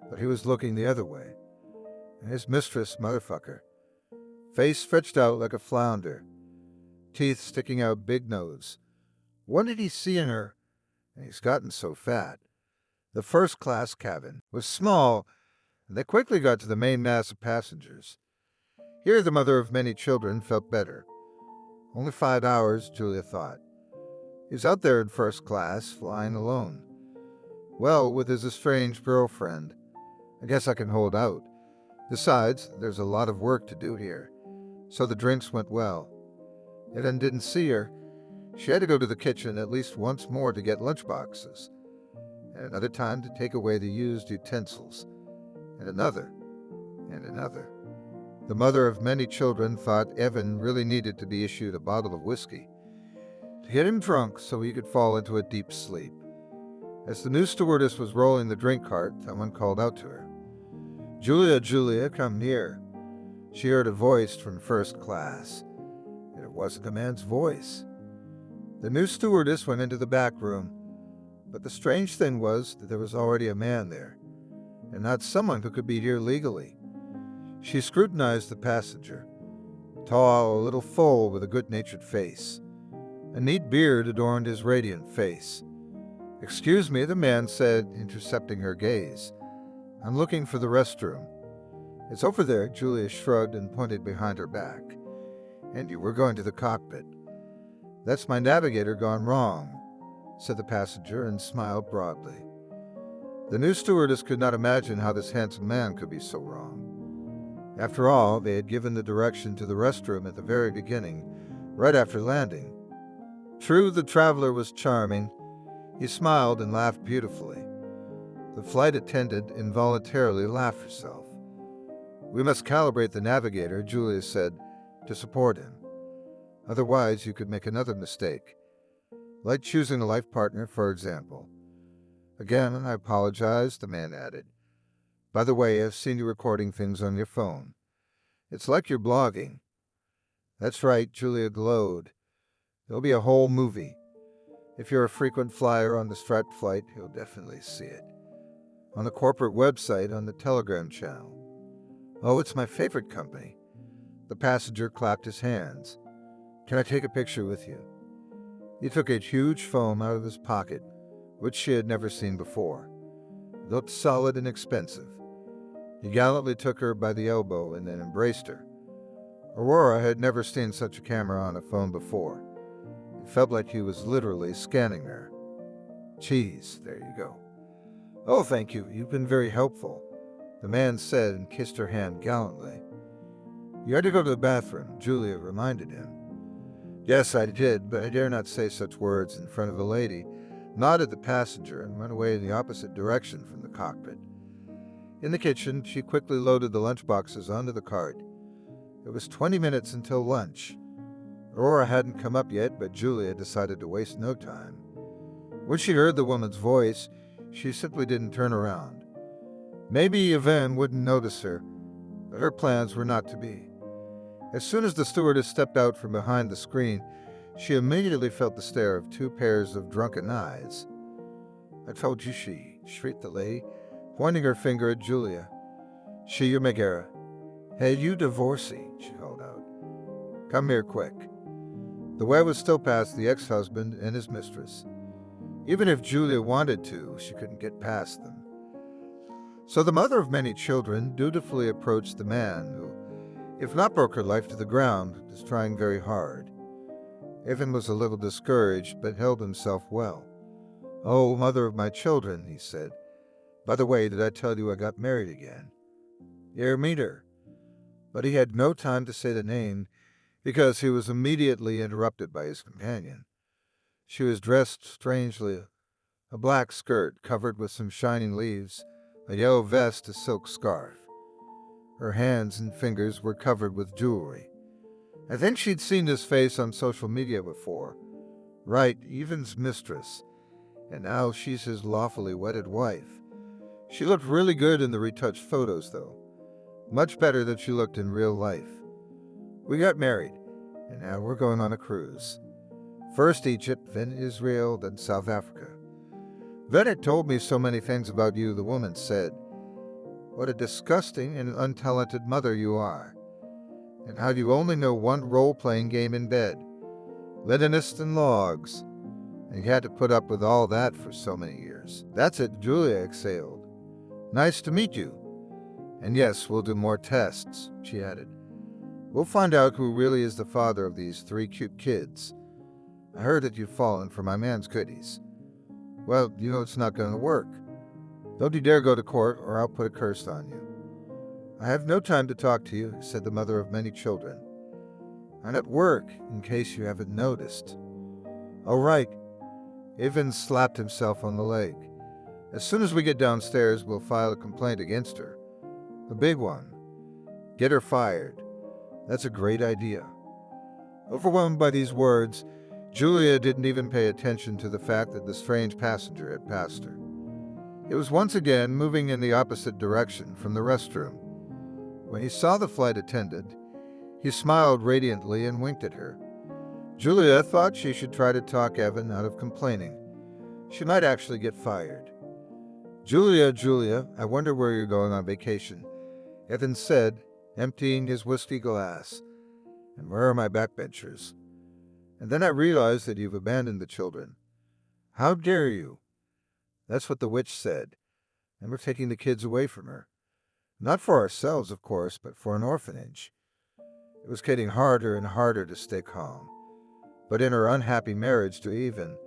but he was looking the other way. And his mistress, motherfucker. Face stretched out like a flounder. Teeth sticking out big nose. What did he see in her? And he's gotten so fat. The first-class cabin was small, and they quickly got to the main mass of passengers. Here the mother of many children felt better. Only 5 hours, Julia thought. He's out there in first class, flying alone. Well, with his estranged girlfriend. I guess I can hold out. Besides, there's a lot of work to do here. So the drinks went well. Eden didn't see her. She had to go to the kitchen at least once more to get lunchboxes, and another time to take away the used utensils, and another, and another. The mother of many children thought Evan really needed to be issued a bottle of whiskey to get him drunk so he could fall into a deep sleep. As the new stewardess was rolling the drink cart, someone called out to her. "Julia, Julia, come near." She heard a voice from first class, and it wasn't a man's voice. The new stewardess went into the back room, But the strange thing was that there was already a man there, and not someone who could be here legally. She scrutinized the passenger, tall, a little full, with a good-natured face. A neat beard adorned his radiant face. "Excuse me," the man said, intercepting her gaze. "I'm looking for the restroom." "It's over there," Julia shrugged and pointed behind her back. "And you were going to the cockpit." "That's my navigator gone wrong," said the passenger and smiled broadly. The new stewardess could not imagine how this handsome man could be so wrong. After all, they had given the direction to the restroom at the very beginning, right after landing. True, the traveler was charming. He smiled and laughed beautifully. The flight attendant involuntarily laughed herself. "We must calibrate the navigator," Julia said, "to support him. Otherwise, you could make another mistake, like choosing a life partner, for example." "Again, I apologize," the man added. "By the way, I've seen you recording things on your phone. It's like you're blogging." "That's right," Julia glowed. "There'll be a whole movie. If you're a frequent flyer on the Strat flight, you'll definitely see it. On the corporate website, on the Telegram channel." "Oh, it's my favorite company." The passenger clapped his hands. "Can I take a picture with you?" He took a huge phone out of his pocket, which she had never seen before. It looked solid and expensive. He gallantly took her by the elbow and then embraced her. Aurora had never seen such a camera on a phone before. It felt like he was literally scanning her. "Cheese, there you go." "Oh, thank you. You've been very helpful," the man said and kissed her hand gallantly. "You had to go to the bathroom," Julia reminded him. "Yes, I did, but I dare not say such words in front of a lady," nodded the passenger and went away in the opposite direction from the cockpit. In the kitchen, she quickly loaded the lunchboxes onto the cart. It was 20 minutes until lunch. Aurora hadn't come up yet, but Julia decided to waste no time. When she heard the woman's voice, she simply didn't turn around. Maybe Yvonne wouldn't notice her, but her plans were not to be. As soon as the stewardess stepped out from behind the screen, she immediately felt the stare of two pairs of drunken eyes. "I told you she," shrieked the lady, pointing her finger at Julia. "She your Megara. Hey, you divorcee," she called out. "Come here quick." The way was still past the ex-husband and his mistress. Even if Julia wanted to, she couldn't get past them. So the mother of many children dutifully approached the man who, if not broke her life to the ground, was trying very hard. Evan was a little discouraged, but held himself well. "Oh, mother of my children," he said. "By the way, did I tell you I got married again?" "Here, meet her." But he had no time to say the name, because he was immediately interrupted by his companion. She was dressed strangely, a black skirt covered with some shining leaves, a yellow vest, a silk scarf. Her hands and fingers were covered with jewelry. I think she'd seen this face on social media before. Right, Evan's mistress. And now she's his lawfully wedded wife. She looked really good in the retouched photos, though. Much better than she looked in real life. "We got married, and now we're going on a cruise. First Egypt, then Israel, then South Africa. Then it told me so many things about you," the woman said. "What a disgusting and untalented mother you are. And how you only know one role-playing game in bed. Linenists and logs. And you had to put up with all that for so many years." "That's it," Julia exhaled. "Nice to meet you. And yes, we'll do more tests," she added. "We'll find out who really is the father of these 3 cute kids. I heard that you've fallen for my man's goodies. Well, you know it's not going to work. Don't you dare go to court or I'll put a curse on you." "I have no time to talk to you," said the mother of many children. "I'm at work, in case you haven't noticed." "Oh, right." Ivan slapped himself on the leg. "As soon as we get downstairs, we'll file a complaint against her. A big one. Get her fired. That's a great idea." Overwhelmed by these words, Julia didn't even pay attention to the fact that the strange passenger had passed her. It was once again moving in the opposite direction from the restroom. When he saw the flight attendant, he smiled radiantly and winked at her. Julia thought she should try to talk Evan out of complaining. She might actually get fired. Julia, I wonder where you're going on vacation, Evan said, emptying his whiskey glass. And where are my backbenchers? And then I realized that you've abandoned the children. How dare you? That's what the witch said, and we're taking the kids away from her. Not for ourselves, of course, but for an orphanage. It was getting harder and harder to stay calm. But in her unhappy marriage to Evan,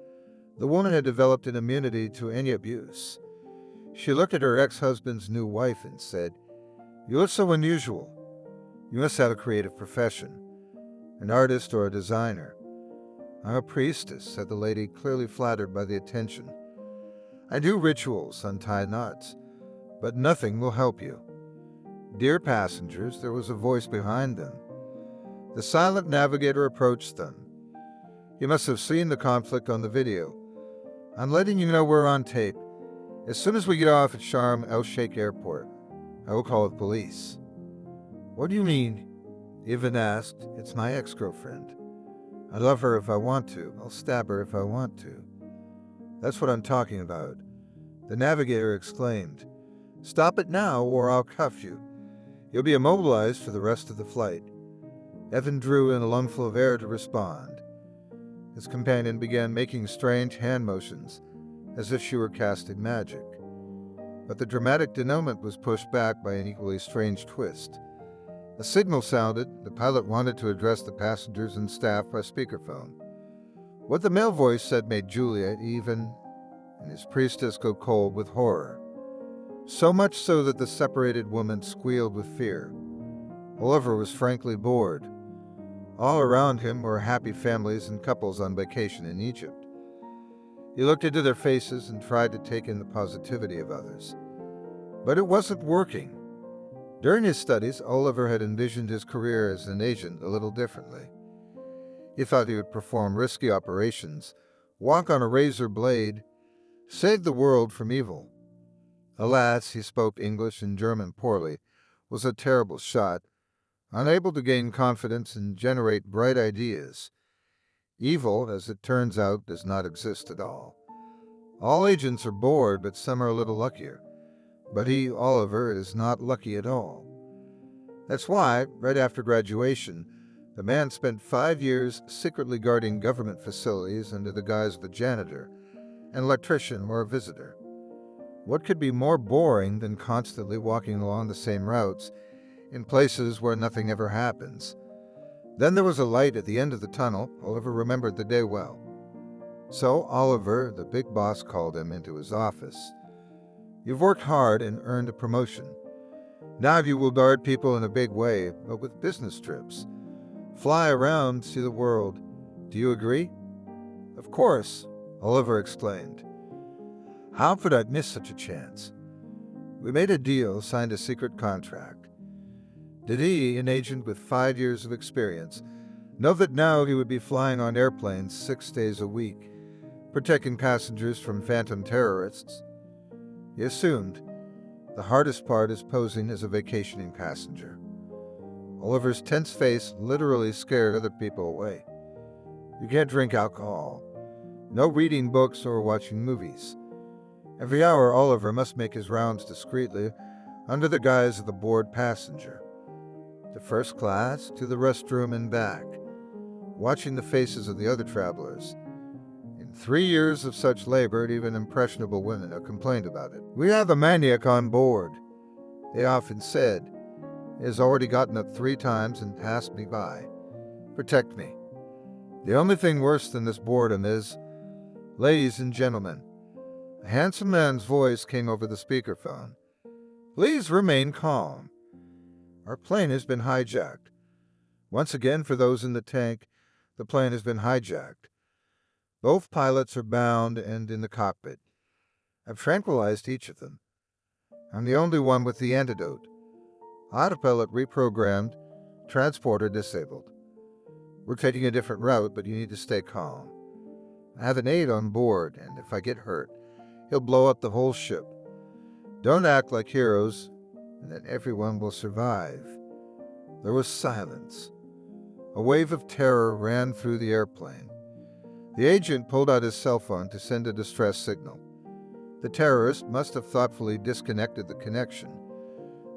the woman had developed an immunity to any abuse. She looked at her ex-husband's new wife and said, "You look so unusual. You must have a creative profession, an artist or a designer." "I'm a priestess," said the lady, clearly flattered by the attention. "I do rituals, untie knots, but nothing will help you." "Dear passengers," there was a voice behind them. The silent navigator approached them. "You must have seen the conflict on the video. I'm letting you know we're on tape. As soon as we get off at Sharm el-Sheikh Airport, I will call the police." "What do you mean?" Evan asked. "It's my ex-girlfriend. I love her if I want to. I'll stab her if I want to." "That's what I'm talking about," the navigator exclaimed. "Stop it now or I'll cuff you. You'll be immobilized for the rest of the flight." Evan drew in a lungful of air to respond. His companion began making strange hand motions, as if she were casting magic. But the dramatic denouement was pushed back by an equally strange twist. A signal sounded. The pilot wanted to address the passengers and staff by speakerphone. What the male voice said made Julia, Evan, and his priestess go cold with horror. So much so that the separated woman squealed with fear. Oliver was frankly bored. All around him were happy families and couples on vacation in Egypt. He looked into their faces and tried to take in the positivity of others. But it wasn't working. During his studies, Oliver had envisioned his career as an agent a little differently. He thought he would perform risky operations, walk on a razor blade, save the world from evil. Alas, he spoke English and German poorly, was a terrible shot, unable to gain confidence and generate bright ideas. Evil, as it turns out, does not exist at all. All agents are bored, but some are a little luckier. But he, Oliver, is not lucky at all. That's why, right after graduation, the man spent 5 years secretly guarding government facilities under the guise of a janitor, an electrician, or a visitor. What could be more boring than constantly walking along the same routes in places where nothing ever happens? Then there was a light at the end of the tunnel. Oliver remembered the day well. So Oliver, the big boss, called him into his office. "You've worked hard and earned a promotion. Now you will guard people in a big way, but with business trips. Fly around, see the world. Do you agree?" "Of course," Oliver exclaimed. "How could I miss such a chance?" "We made a deal, signed a secret contract." Did he, an agent with 5 years of experience, know that now he would be flying on airplanes 6 days a week, protecting passengers from phantom terrorists? He assumed. The hardest part is posing as a vacationing passenger. Oliver's tense face literally scared other people away. You can't drink alcohol. No reading books or watching movies. Every hour, Oliver must make his rounds discreetly, under the guise of the bored passenger. To first class, to the restroom and back, watching the faces of the other travelers. In 3 years of such labor, even impressionable women have complained about it. "We have a maniac on board," they often said. "He has already gotten up 3 times and passed me by. Protect me." The only thing worse than this boredom is, "Ladies and gentlemen," a handsome man's voice came over the speakerphone, "please remain calm. Our plane has been hijacked. Once again, for those in the tank, the plane has been hijacked. Both pilots are bound and in the cockpit. I've tranquilized each of them. I'm the only one with the antidote. Autopilot reprogrammed, transporter disabled. We're taking a different route, but you need to stay calm. I have an aide on board, and if I get hurt, he'll blow up the whole ship. Don't act like heroes, and then everyone will survive." There was silence. A wave of terror ran through the airplane. The agent pulled out his cell phone to send a distress signal. The terrorist must have thoughtfully disconnected the connection.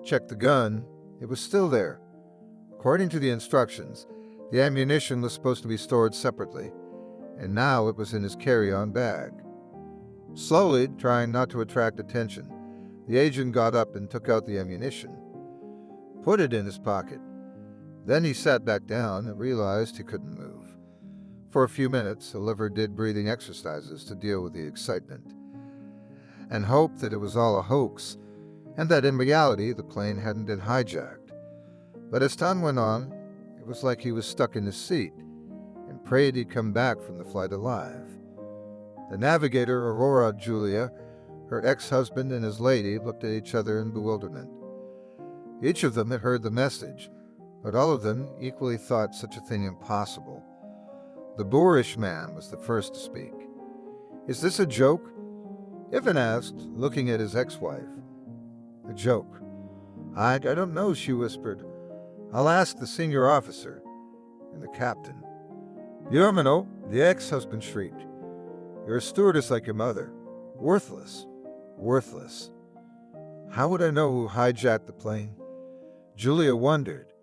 Checked the gun. It was still there. According to the instructions, the ammunition was supposed to be stored separately, and now it was in his carry-on bag. Slowly, trying not to attract attention, the agent got up and took out the ammunition, put it in his pocket. Then he sat back down and realized he couldn't move. For a few minutes, Oliver did breathing exercises to deal with the excitement, and hoped that it was all a hoax, and that in reality the plane hadn't been hijacked. But as time went on, it was like he was stuck in his seat, and prayed he'd come back from the flight alive. The navigator, Aurora Julia, her ex-husband, and his lady looked at each other in bewilderment. Each of them had heard the message, but all of them equally thought such a thing impossible. The boorish man was the first to speak. "Is this a joke?" Ivan asked, looking at his ex-wife. "A joke? I don't know," she whispered. "I'll ask the senior officer." And the captain. "Yermino," the ex-husband shrieked. "You're a stewardess like your mother. Worthless. Worthless." How would I know who hijacked the plane? Julia wondered,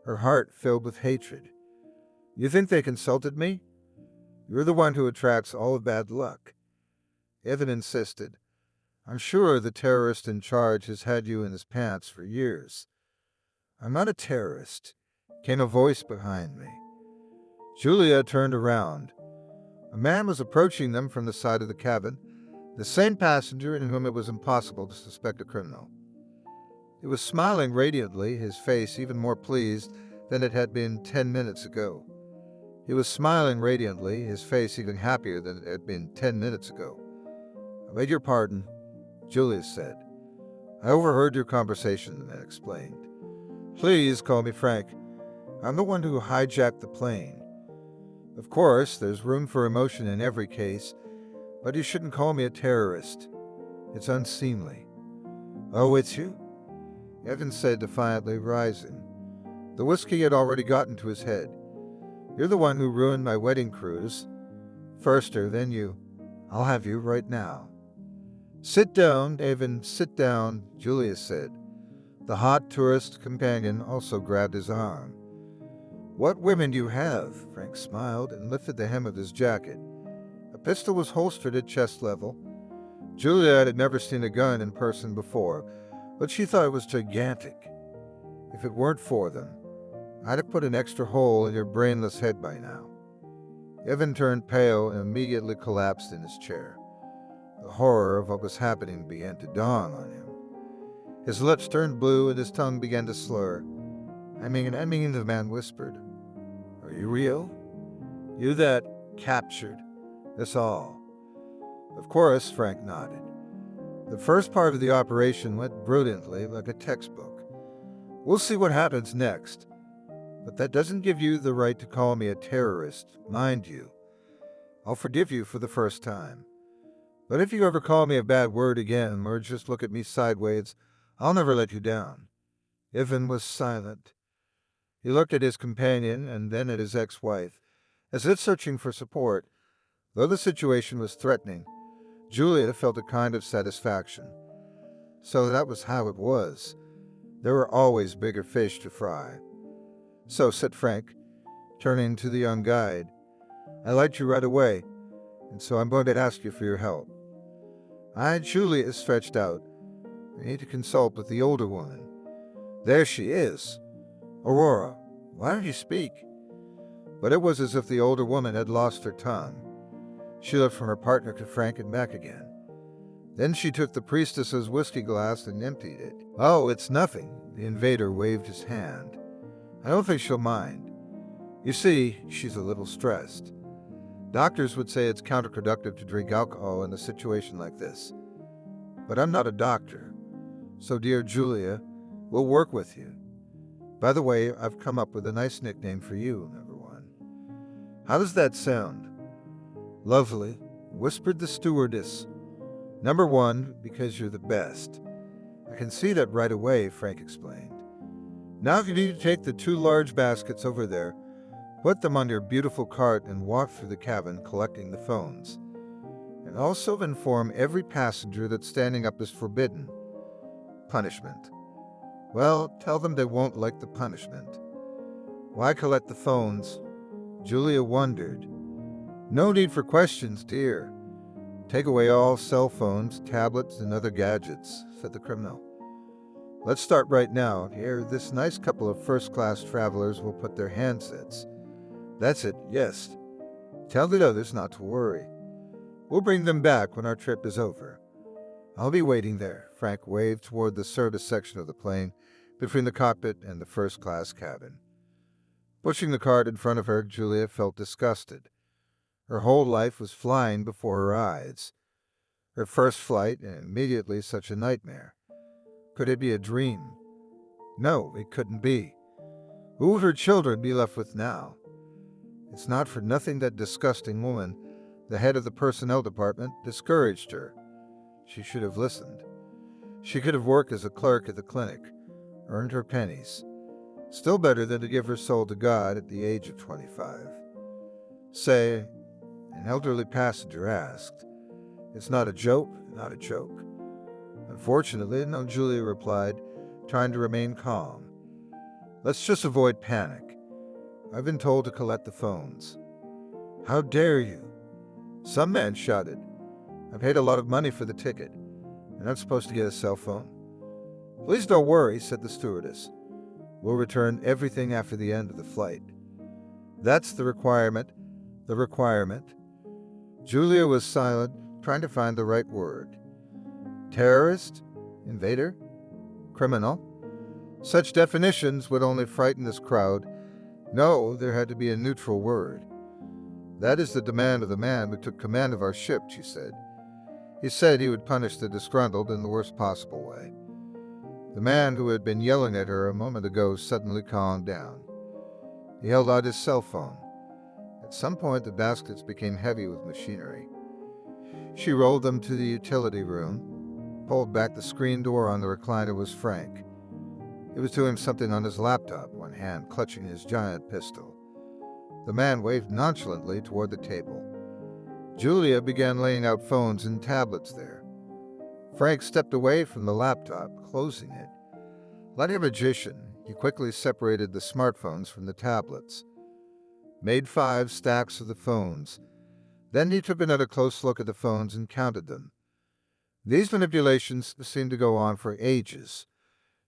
her heart filled with hatred. "You think they consulted me? You're the one who attracts all the bad luck." Evan insisted. "I'm sure the terrorist in charge has had you in his pants for years." "I'm not a terrorist," came a voice behind me. Julia turned around. A man was approaching them from the side of the cabin, the same passenger in whom it was impossible to suspect a criminal. He was smiling radiantly, his face even more pleased than it had been 10 minutes ago. He was smiling radiantly, his face even happier than it had been 10 minutes ago. "I beg your pardon," Julia said. "I overheard your conversation and explained. Please call me Frank. I'm the one who hijacked the plane. Of course, there's room for emotion in every case, but you shouldn't call me a terrorist. It's unseemly." "Oh, it's you?" Evan said defiantly, rising. The whiskey had already gotten to his head. "You're the one who ruined my wedding cruise. First her, then you. I'll have you right now." "Sit down, Evan, sit down," Julia said. The hot tourist companion also grabbed his arm. "What women you have," Frank smiled and lifted the hem of his jacket. A pistol was holstered at chest level. Juliet had never seen a gun in person before, but she thought it was gigantic. "If it weren't for them, I'd have put an extra hole in your brainless head by now." Evan turned pale and immediately collapsed in his chair. The horror of what was happening began to dawn on him. His lips turned blue and his tongue began to slur. I mean, the man whispered. "Are you real? You that captured us all?" Of course, Frank nodded. The first part of the operation went brilliantly, like a textbook. We'll see what happens next. But that doesn't give you the right to call me a terrorist, mind you. I'll forgive you for the first time. But if you ever call me a bad word again, or just look at me sideways, I'll never let you down." Ivan was silent. He looked at his companion and then at his ex-wife, as if searching for support. Though the situation was threatening, Julia felt a kind of satisfaction. So that was how it was. There were always bigger fish to fry. "So," said Frank, turning to the young guide, "I liked you right away, and so I'm going to ask you for your help." Julia stretched out. "I need to consult with the older woman." "There she is. Aurora, why don't you speak?" But it was as if the older woman had lost her tongue. She looked from her partner to Frank and back again. Then she took the priestess's whiskey glass and emptied it. "Oh, it's nothing." The invader waved his hand. "I don't think she'll mind. You see, she's a little stressed. Doctors would say it's counterproductive to drink alcohol in a situation like this. But I'm not a doctor. So, dear Julia, we'll work with you. By the way, I've come up with a nice nickname for you, number one. How does that sound?" "Lovely," whispered the stewardess. "Number one, because you're the best." "I can see that right away," Frank explained. "Now you need to take the 2 large baskets over there, Put them on your beautiful cart and walk through the cabin collecting the phones. And also inform every passenger that standing up is forbidden. Punishment. Well, tell them they won't like the punishment. Why collect the phones? Julia wondered. No need for questions, dear. Take away all cell phones, tablets, and other gadgets, said the criminal. Let's start right now. Here, this nice couple of first-class travelers will put their handsets. That's it, yes. Tell the others not to worry. We'll bring them back when our trip is over. I'll be waiting there, Frank waved toward the service section of the plane between the cockpit and the first-class cabin. Pushing the cart in front of her, Julia felt disgusted. Her whole life was flying before her eyes. Her first flight, and immediately such a nightmare. Could it be a dream? No, it couldn't be. Who would her children be left with now? It's not for nothing that disgusting woman, the head of the personnel department, discouraged her. She should have listened. She could have worked as a clerk at the clinic, earned her pennies. Still better than to give her soul to God at the age of 25. Say, an elderly passenger asked. It's not a joke, not a joke. Unfortunately, no, Julia replied, trying to remain calm. Let's just avoid panic. I've been told to collect the phones. How dare you? Some man shouted. I paid a lot of money for the ticket, and I'm supposed to get a cell phone. Please don't worry, said the stewardess. We'll return everything after the end of the flight. That's the requirement. The requirement. Julia was silent, trying to find the right word. Terrorist? Invader? Criminal? Such definitions would only frighten this crowd. No, there had to be a neutral word. That is the demand of the man who took command of our ship, she said. He said he would punish the disgruntled in the worst possible way. The man who had been yelling at her a moment ago suddenly calmed down. He held out his cell phone. At some point, the baskets became heavy with machinery. She rolled them to the utility room, pulled back the screen door on the recliner was Frank. He was doing something on his laptop, one hand clutching his giant pistol. The man waved nonchalantly toward the table. Julia began laying out phones and tablets there. Frank stepped away from the laptop, closing it. Like a magician, he quickly separated the smartphones from the tablets. Made 5 stacks of the phones. Then he took another close look at the phones and counted them. These manipulations seemed to go on for ages.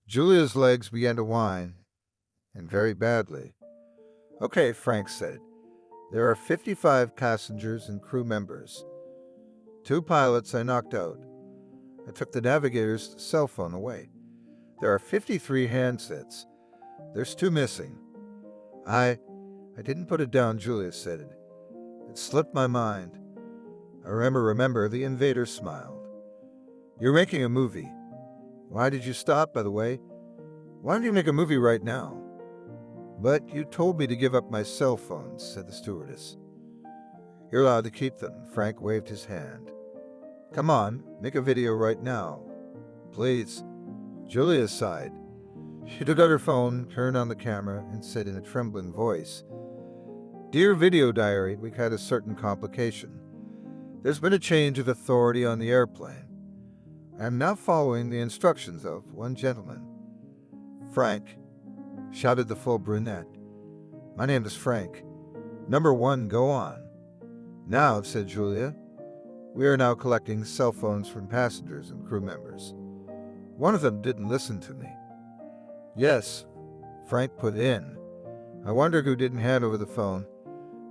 Julia's legs began to whine, and very badly. Okay, Frank said. There are 55 passengers and crew members. 2 pilots I knocked out. I took the navigator's cell phone away. There are 53 handsets. There's 2 missing. I didn't put it down, Julia said. It slipped my mind. I remember, the invader smiled. You're making a movie. Why did you stop, by the way? Why don't you make a movie right now? But you told me to give up my cell phones, said the stewardess. You're allowed to keep them, Frank waved his hand. Come on, make a video right now. Please. Julia sighed. She took out her phone, turned on the camera, and said in a trembling voice, Dear Video Diary, we've had a certain complication. There's been a change of authority on the airplane. I am now following the instructions of one gentleman. Frank, shouted the full brunette. My name is Frank. Number 1, go on. Now, said Julia, we are now collecting cell phones from passengers and crew members. One of them didn't listen to me. Yes, Frank put in. I wonder who didn't hand over the phone.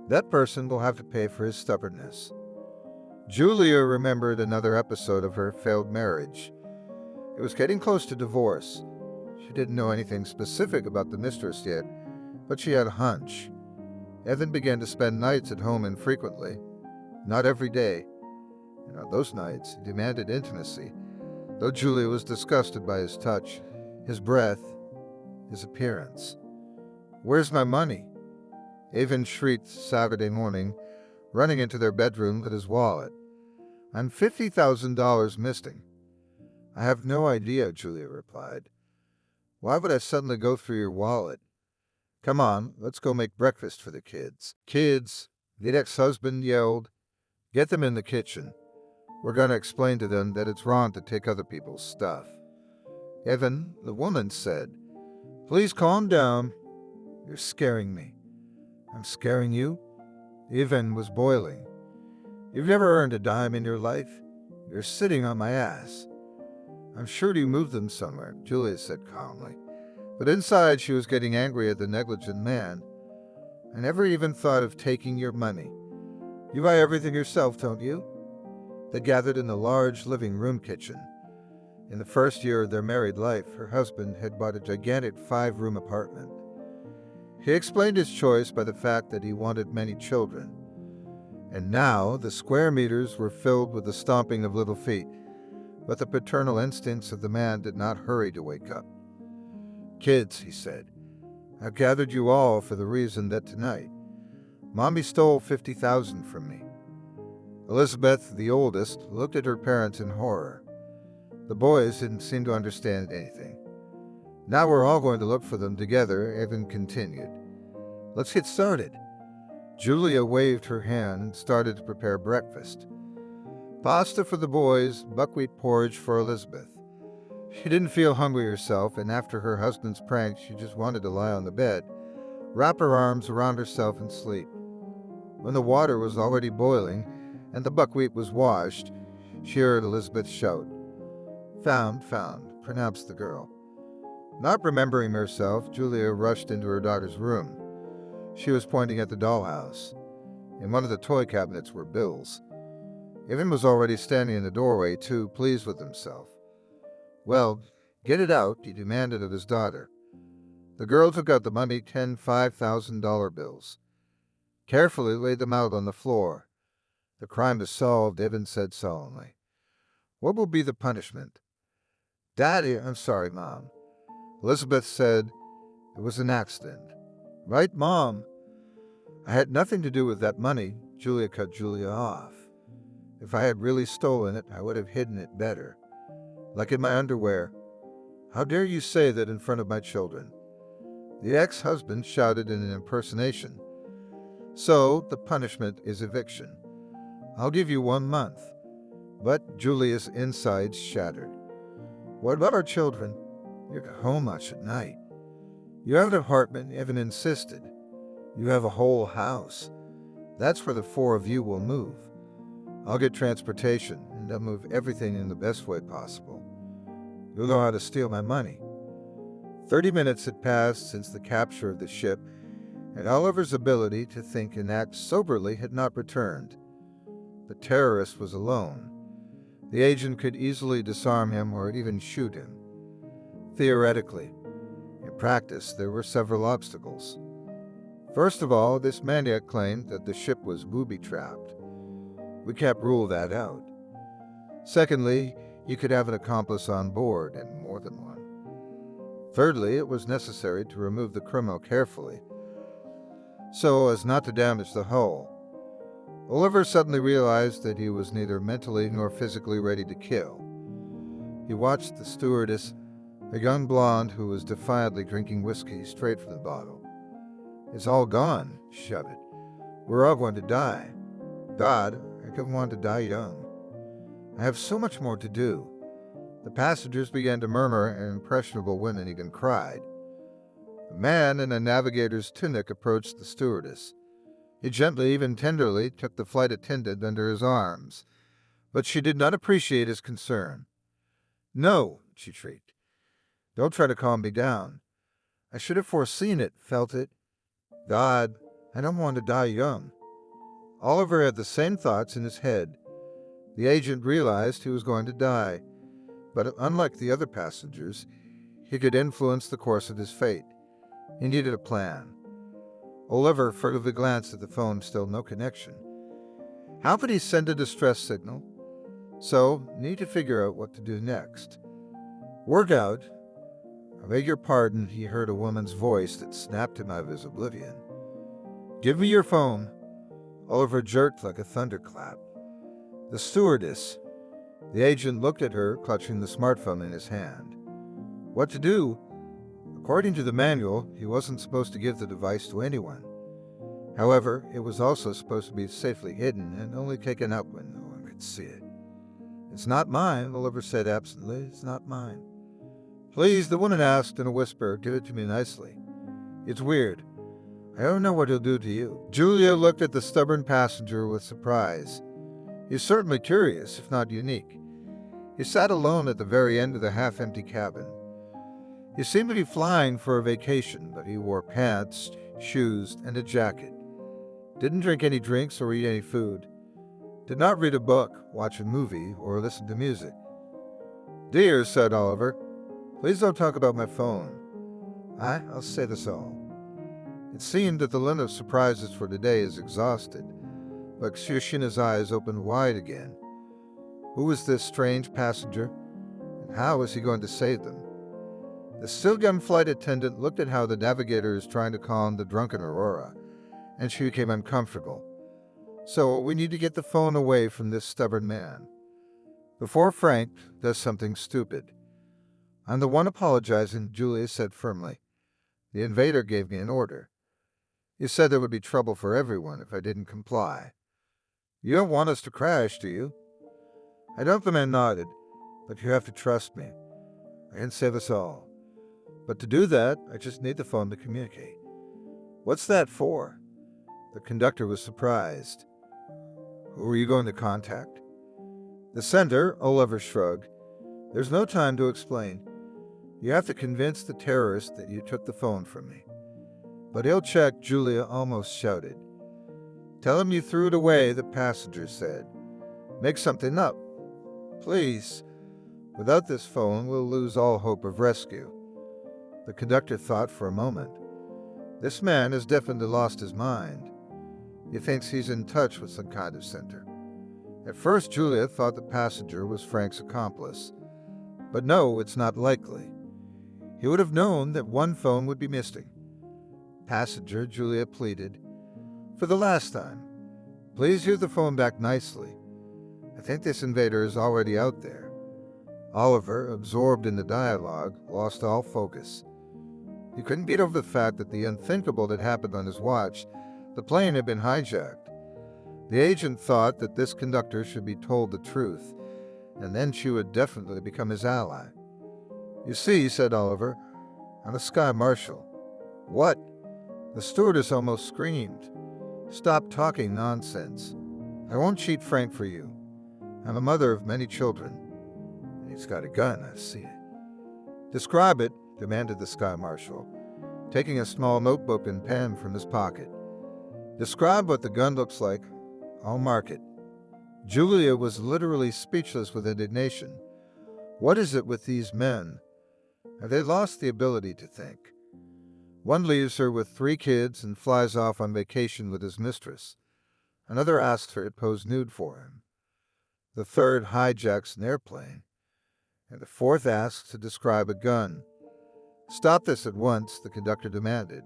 That person will have to pay for his stubbornness. Julia remembered another episode of her failed marriage. It was getting close to divorce. She didn't know anything specific about the mistress yet, but she had a hunch. Evan began to spend nights at home infrequently, not every day, and on those nights he demanded intimacy, though Julia was disgusted by his touch, his breath, his appearance. Where's my money? Evan shrieked Saturday morning, running into their bedroom with his wallet. I'm $50,000 missing. I have no idea, Julia replied. Why would I suddenly go through your wallet? Come on, let's go make breakfast for the kids. Kids, the ex-husband yelled. Get them in the kitchen. We're going to explain to them that it's wrong to take other people's stuff. Evan, the woman said, please calm down. You're scaring me. I'm scaring you? Evan was boiling. You've never earned a dime in your life. You're sitting on my ass. I'm sure you moved them somewhere, Julia said calmly. But inside she was getting angry at the negligent man. I never even thought of taking your money. You buy everything yourself, don't you? They gathered in the large living room kitchen. In the first year of their married life, her husband had bought a gigantic 5-room apartment. He explained his choice by the fact that he wanted many children. And now the square meters were filled with the stomping of little feet, but the paternal instincts of the man did not hurry to wake up. Kids, he said, I've gathered you all for the reason that tonight, Mommy stole $50,000 from me. Elizabeth, the oldest, looked at her parents in horror. The boys didn't seem to understand anything. Now we're all going to look for them together, Evan continued. Let's get started. Julia waved her hand and started to prepare breakfast. Pasta for the boys, buckwheat porridge for Elizabeth. She didn't feel hungry herself, and after her husband's prank, she just wanted to lie on the bed, wrap her arms around herself and sleep. When the water was already boiling and the buckwheat was washed, she heard Elizabeth shout. Found, pronounced the girl. Not remembering herself, Julia rushed into her daughter's room. She was pointing at the dollhouse. In one of the toy cabinets were bills. Evan was already standing in the doorway, too pleased with himself. Well, get it out, he demanded of his daughter. The girl took out the mummy $5,000 bills. Carefully laid them out on the floor. The crime is solved, Evan said solemnly. What will be the punishment? Daddy, I'm sorry, Mom. Elizabeth said, it was an accident. Right, Mom? I had nothing to do with that money, Julia cut Julia off. If I had really stolen it, I would have hidden it better. Like in my underwear. How dare you say that in front of my children? The ex-husband shouted in an impersonation. So, the punishment is eviction. I'll give you 1 month. But Julia's insides shattered. What about our children? You're home much at night. You have an apartment, Evan insisted. You have a whole house. That's where the 4 of you will move. I'll get transportation, and I'll move everything in the best way possible. You'll know how to steal my money. 30 minutes had passed since the capture of the ship, and Oliver's ability to think and act soberly had not returned. The terrorist was alone. The agent could easily disarm him or even shoot him. Theoretically. In practice, there were several obstacles. First of all, this maniac claimed that the ship was booby-trapped. We can't rule that out. Secondly, you could have an accomplice on board, and more than one. Thirdly, it was necessary to remove the criminal carefully, so as not to damage the hull. Oliver suddenly realized that he was neither mentally nor physically ready to kill. He watched the stewardess, a young blonde who was defiantly drinking whiskey straight from the bottle. It's all gone, she shouted. We're all going to die. God, I don't want to die young. I have so much more to do. The passengers began to murmur, and impressionable women even cried. A man in a navigator's tunic approached the stewardess. He gently, even tenderly, took the flight attendant under his arms, but she did not appreciate his concern. No, she shrieked. Don't try to calm me down. I should have foreseen it, felt it. God, I don't want to die young. Oliver had the same thoughts in his head. The agent realized he was going to die, but unlike the other passengers, he could influence the course of his fate. He needed a plan. Oliver furtively glanced at the phone, still no connection. How could he send a distress signal? So, need to figure out what to do next. Work out. I beg your pardon, he heard a woman's voice that snapped him out of his oblivion. Give me your phone. Oliver jerked like a thunderclap. The stewardess. The agent looked at her, clutching the smartphone in his hand. What to do? A According to the manual, he wasn't supposed to give the device to anyone. However, it was also supposed to be safely hidden and only taken out when no one could see it. "It's not mine," Oliver said absently. "It's not mine." "Please," the woman asked in a whisper, "give it to me nicely. It's weird. I don't know what he'll do to you." Julia looked at the stubborn passenger with surprise. He's certainly curious, if not unique. He sat alone at the very end of the half-empty cabin. He seemed to be flying for a vacation, but he wore pants, shoes, and a jacket. Didn't drink any drinks or eat any food. Did not read a book, watch a movie, or listen to music. "Dear," said Oliver, "please don't talk about my phone. I'll say this all." It seemed that the limit of surprises for today is exhausted, but Shishina's eyes opened wide again. Who was this strange passenger, and how was he going to save them? The Silgam flight attendant looked at how the navigator is trying to calm the drunken Aurora, and she became uncomfortable. "So we need to get the phone away from this stubborn man before Frank does something stupid." "I'm the one apologizing," Julia said firmly. "The invader gave me an order. He said there would be trouble for everyone if I didn't comply." "You don't want us to crash, do you?" I don't. The man nodded. "But you have to trust me. I can save us all. But to do that, I just need the phone to communicate." "What's that for?" The conductor was surprised. "Who are you going to contact?" "The sender," Oliver shrugged. "There's no time to explain. You have to convince the terrorist that you took the phone from me." "But he'll check," Julia almost shouted. "Tell him you threw it away," the passenger said. "Make something up. Please. Without this phone, we'll lose all hope of rescue." The conductor thought for a moment. This man has definitely lost his mind. He thinks he's in touch with some kind of center. At first, Julia thought the passenger was Frank's accomplice. But no, it's not likely. He would have known that one phone would be missing. "Passenger," Julia pleaded, "for the last time, please use the phone back nicely. I think this invader is already out there." Oliver, absorbed in the dialogue, lost all focus. He couldn't get over the fact that the unthinkable had happened on his watch. The plane had been hijacked. The agent thought that this conductor should be told the truth, and then she would definitely become his ally. "You see," said Oliver, "I'm a sky marshal." "What?" The stewardess almost screamed. "Stop talking nonsense. I won't cheat Frank for you. I'm a mother of many children. And he's got a gun, I see it." "Describe it," demanded the sky marshal, taking a small notebook and pen from his pocket. "Describe what the gun looks like. I'll mark it." Julia was literally speechless with indignation. What is it with these men? Have they lost the ability to think? One leaves her with 3 kids and flies off on vacation with his mistress. Another asks her to pose nude for him. The third hijacks an airplane. And the fourth asks to describe a gun. "Stop this at once," the conductor demanded.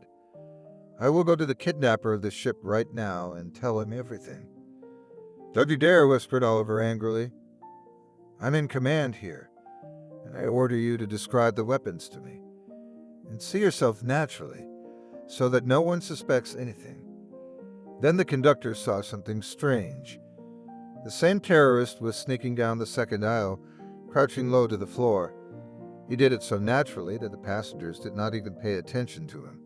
"I will go to the kidnapper of the ship right now and tell him everything." "Don't you dare," whispered Oliver angrily. "I'm in command here, and I order you to describe the weapons to me. And see yourself naturally, so that no one suspects anything." Then the conductor saw something strange. The same terrorist was sneaking down the second aisle, crouching low to the floor. He did it so naturally that the passengers did not even pay attention to him.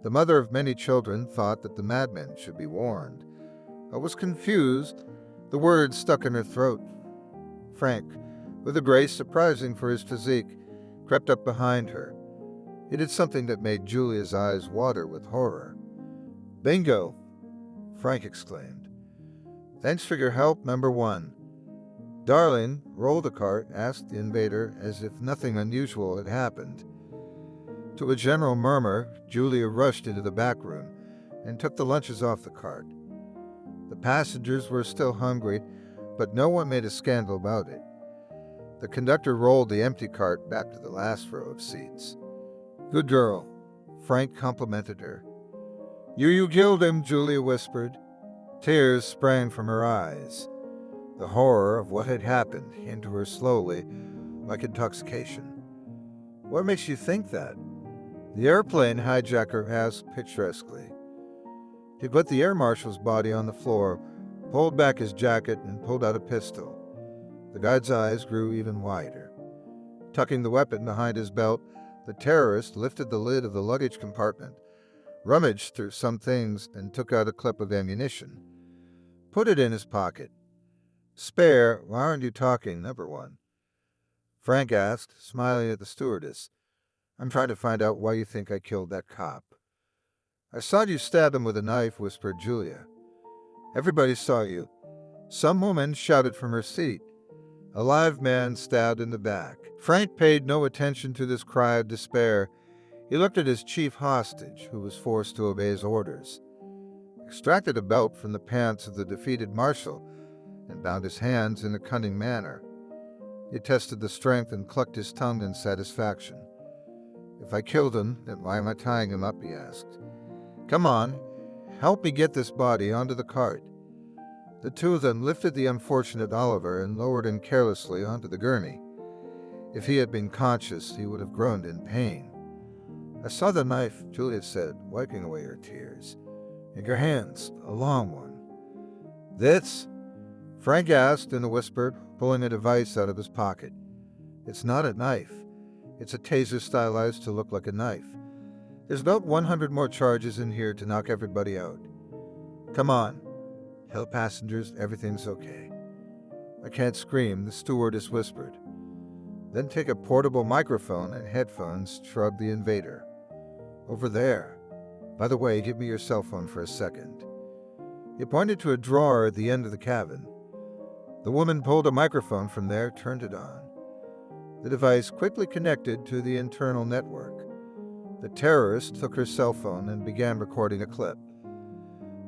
The mother of many children thought that the madman should be warned. I was confused. The words stuck in her throat. Frank, with a grace surprising for his physique, crept up behind her. He did something that made Julia's eyes water with horror. "Bingo!" Frank exclaimed. "Thanks for your help, number 1. "Darling, roll the cart," asked the invader, as if nothing unusual had happened. To a general murmur, Julia rushed into the back room and took the lunches off the cart. The passengers were still hungry, but no one made a scandal about it. The conductor rolled the empty cart back to the last row of seats. "Good girl," Frank complimented her. You killed him," Julia whispered. Tears sprang from her eyes. The horror of what had happened into her slowly, like intoxication. "What makes you think that?" The airplane hijacker asked picturesquely. He put the air marshal's body on the floor, pulled back his jacket, and pulled out a pistol. The guard's eyes grew even wider. Tucking the weapon behind his belt, the terrorist lifted the lid of the luggage compartment, rummaged through some things, and took out a clip of ammunition. Put it in his pocket. Spare, why aren't you talking, number one? Frank asked, smiling at the stewardess. I'm trying to find out why you think I killed that cop. I saw you stab him with a knife, whispered Julia. Everybody saw you. Some woman shouted from her seat. A live man stabbed in the back. Frank paid no attention to this cry of despair. He looked at his chief hostage, who was forced to obey his orders, extracted a belt from the pants of the defeated marshal, and bound his hands in a cunning manner. He tested the strength and clucked his tongue in satisfaction. If I killed him, then why am I tying him up, he asked. Come on, help me get this body onto the cart. The two of them lifted the unfortunate Oliver and lowered him carelessly onto the gurney. If he had been conscious, he would have groaned in pain. I saw the knife, Julia said, wiping away her tears. In your hands, a long one. This? Frank asked in a whisper, pulling a device out of his pocket. It's not a knife. It's a taser stylized to look like a knife. There's about 100 more charges in here to knock everybody out. Come on. Tell passengers everything's okay. I can't scream, the stewardess whispered. Then take a portable microphone and headphones, shrugged the invader. Over there. By the way, give me your cell phone for a second. He pointed to a drawer at the end of the cabin. The woman pulled a microphone from there, turned it on. The device quickly connected to the internal network. The terrorist took her cell phone and began recording a clip.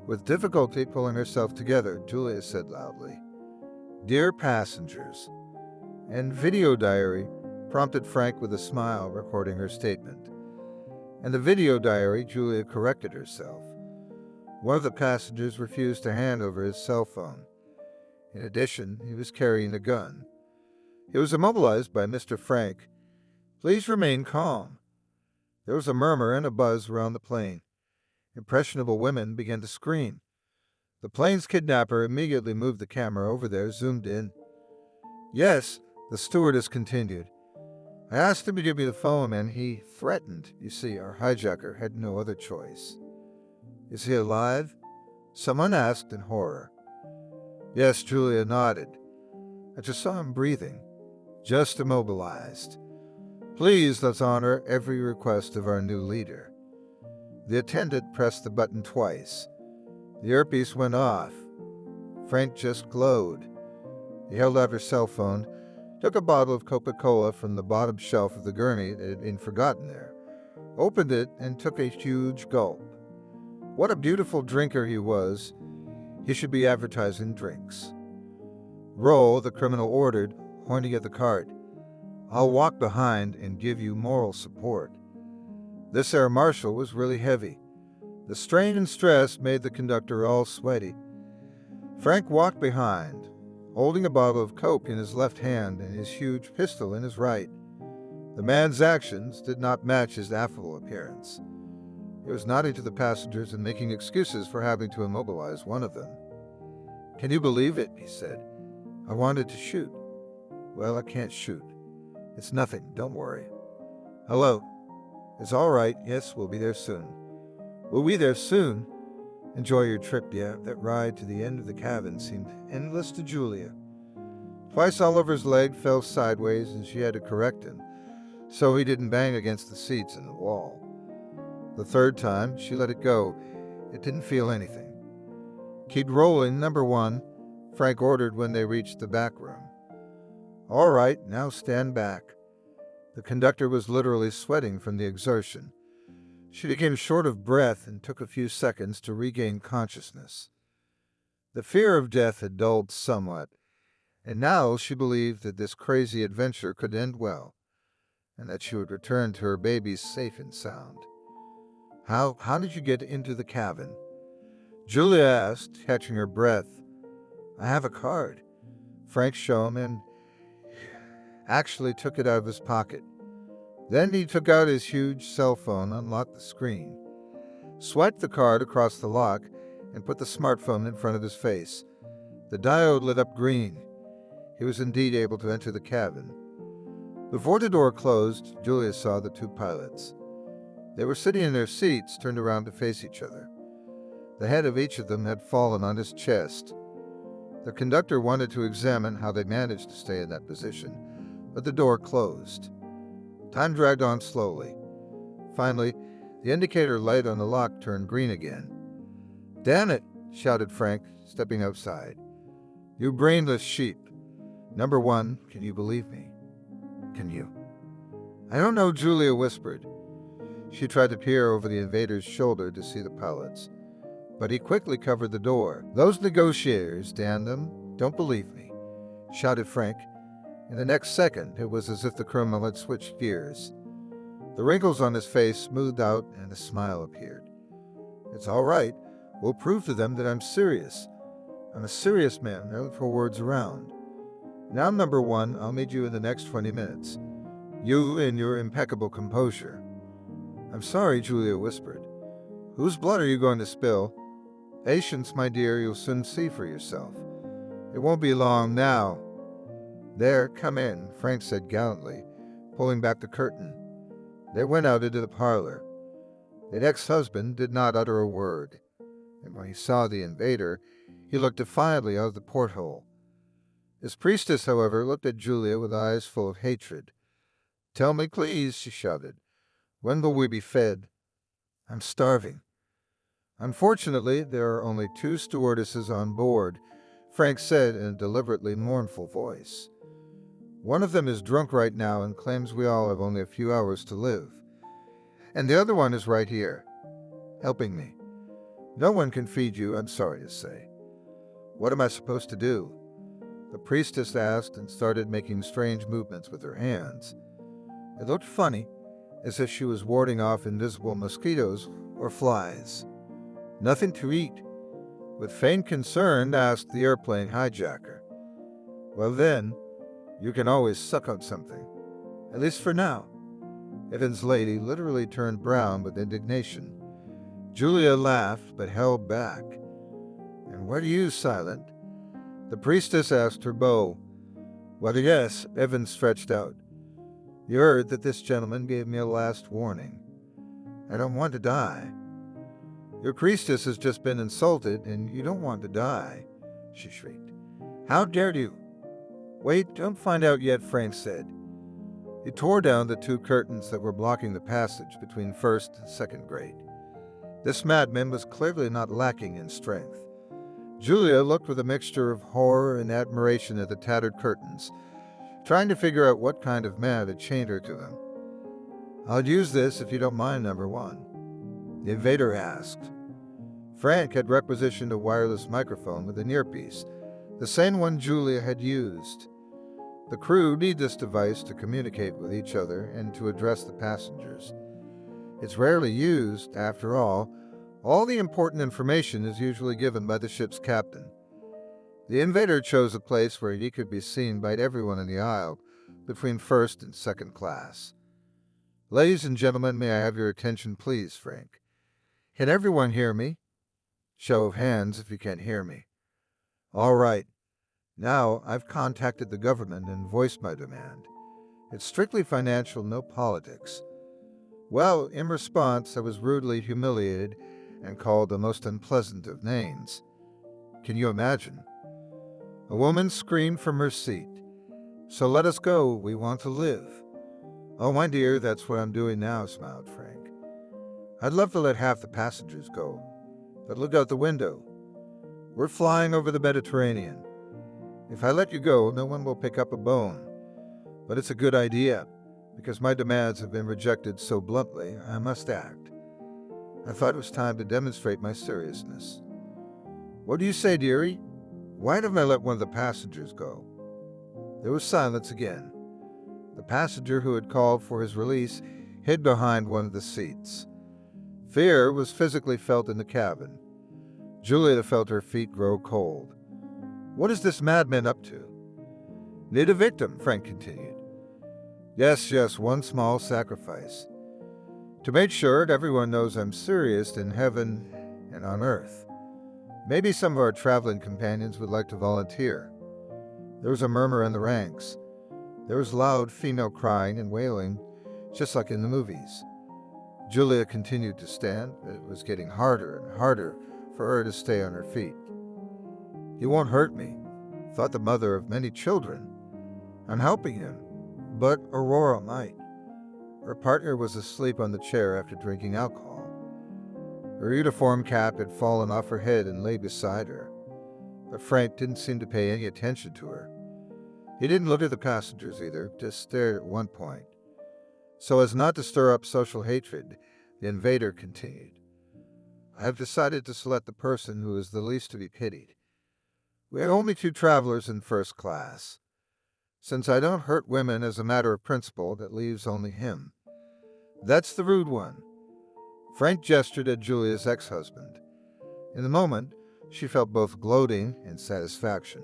With difficulty pulling herself together, Julia said loudly, Dear passengers, and video diary, prompted Frank with a smile, recording her statement. And the video diary, Julia corrected herself. One of the passengers refused to hand over his cell phone. In addition, he was carrying a gun. He was immobilized by Mr. Frank. Please remain calm. There was a murmur and a buzz around the plane. Impressionable women began to scream. The plane's kidnapper immediately moved the camera over there, zoomed in. Yes, the stewardess continued. I asked him to give me the phone and he threatened. You see, our hijacker had no other choice. Is he alive? Someone asked in horror. Yes, Julia nodded. I just saw him breathing. Just immobilized. Please, let's honor every request of our new leader. The attendant pressed the button twice. The earpiece went off. Frank just glowed. He held out her cell phone, took a bottle of Coca-Cola from the bottom shelf of the gurney that had been forgotten there, opened it, and took a huge gulp. What a beautiful drinker he was. He should be advertising drinks. Roll, the criminal ordered, pointing at the cart. I'll walk behind and give you moral support. This air marshal was really heavy. The strain and stress made the conductor all sweaty. Frank walked behind, holding a bottle of Coke in his left hand and his huge pistol in his right. The man's actions did not match his affable appearance. He was nodding to the passengers and making excuses for having to immobilize one of them. Can you believe it? He said. I wanted to shoot. Well, I can't shoot. It's nothing, don't worry. Hello. It's all right. Yes, we'll be there soon. We'll be there soon. Enjoy your trip, yeah. That ride to the end of the cabin seemed endless to Julia. Twice Oliver's leg fell sideways and she had to correct him, so he didn't bang against the seats and the wall. The third time, she let it go. It didn't feel anything. Keep rolling, number one, Frank ordered when they reached the back room. All right, now stand back. The conductor was literally sweating from the exertion. She became short of breath and took a few seconds to regain consciousness. The fear of death had dulled somewhat, and now she believed that this crazy adventure could end well, and that she would return to her babies safe and sound. How did you get into the cabin? Julia asked, catching her breath. I have a card. Frank showed him and actually took it out of his pocket. Then he took out his huge cell phone, unlocked the screen, swiped the card across the lock, and put the smartphone in front of his face. The diode lit up green. He was indeed able to enter the cabin. Before the door closed, Julia saw the two pilots. They were sitting in their seats, turned around to face each other. The head of each of them had fallen on his chest. The conductor wanted to examine how they managed to stay in that position, but the door closed. Time dragged on slowly. Finally, the indicator light on the lock turned green again. "Damn it!" shouted Frank, stepping outside. "You brainless sheep. Number one, can you believe me? Can you?" "I don't know," Julia whispered. She tried to peer over the invader's shoulder to see the pilots, but he quickly covered the door. "Those negotiators, damn them, don't believe me," shouted Frank. In the next second, it was as if the criminal had switched gears. The wrinkles on his face smoothed out and a smile appeared. "It's all right. We'll prove to them that I'm serious. I'm a serious man. I look for words around. Now, number one, I'll meet you in the next 20 minutes. You in your impeccable composure." "I'm sorry," Julia whispered. "Whose blood are you going to spill?" "Patience, my dear, you'll soon see for yourself. It won't be long now." "There, come in," Frank said gallantly, pulling back the curtain. They went out into the parlor. The ex-husband did not utter a word, and when he saw the invader, he looked defiantly out of the porthole. His priestess, however, looked at Julia with eyes full of hatred. "Tell me, please," she shouted. "When will we be fed?" "I'm starving." "Unfortunately, there are only 2 stewardesses on board," Frank said in a deliberately mournful voice. "One of them is drunk right now and claims we all have only a few hours to live. And the other one is right here, helping me. No one can feed you, I'm sorry to say." "What am I supposed to do?" the priestess asked and started making strange movements with her hands. It looked funny, as if she was warding off invisible mosquitoes or flies. "Nothing to eat?" with faint concern asked the airplane hijacker. "Well then, you can always suck on something. At least for now." Evan's lady literally turned brown with indignation. Julia laughed, but held back. "And what are you, Silent?" the priestess asked her beau. "Well, yes," Evan stretched out. "You heard that this gentleman gave me a last warning. I don't want to die." "Your priestess has just been insulted, and you don't want to die," she shrieked. "How dare you?" "Wait, don't find out yet," Frank said. He tore down the 2 curtains that were blocking the passage between first and second grade. This madman was clearly not lacking in strength. Julia looked with a mixture of horror and admiration at the tattered curtains, trying to figure out what kind of man had chained her to them. "I'll use this if you don't mind, number one," the invader asked. Frank had requisitioned a wireless microphone with an earpiece, the same one Julia had used. The crew need this device to communicate with each other and to address the passengers. It's rarely used, after all the important information is usually given by the ship's captain. The invader chose a place where he could be seen by everyone in the aisle between first and second class. "Ladies and gentlemen, may I have your attention, please, Frank? Can everyone hear me? Show of hands if you can't hear me. All right. Now, I've contacted the government and voiced my demand. It's strictly financial, no politics. Well, in response, I was rudely humiliated and called the most unpleasant of names. Can you imagine? A woman screamed from her seat, 'So let us go, we want to live.' Oh, my dear, that's what I'm doing now," smiled Frank. "I'd love to let half the passengers go, but look out the window. We're flying over the Mediterranean. If I let you go, no one will pick up a bone. But it's a good idea, because my demands have been rejected so bluntly, I must act. I thought it was time to demonstrate my seriousness. What do you say, dearie? Why don't I let one of the passengers go?" There was silence again. The passenger who had called for his release hid behind one of the seats. Fear was physically felt in the cabin. Julia felt her feet grow cold. What is this madman up to? "Need a victim," Frank continued. Yes, yes, one small sacrifice. To make sure that everyone knows I'm serious in heaven and on earth. Maybe some of our traveling companions would like to volunteer. There was a murmur in the ranks. There was loud female crying and wailing, just like in the movies. Julia continued to stand, but it was getting harder and harder for her to stay on her feet. "He won't hurt me," thought the mother of many children. "I'm helping him." But Aurora might. Her partner was asleep on the chair after drinking alcohol. Her uniform cap had fallen off her head and lay beside her. But Frank didn't seem to pay any attention to her. He didn't look at the passengers either, just stared at one point. So as not to stir up social hatred, the invader continued. "I have decided to select the person who is the least to be pitied. We have only 2 travelers in first class. Since I don't hurt women as a matter of principle, that leaves only him. That's the rude one." Frank gestured at Julia's ex-husband. In the moment, she felt both gloating and satisfaction.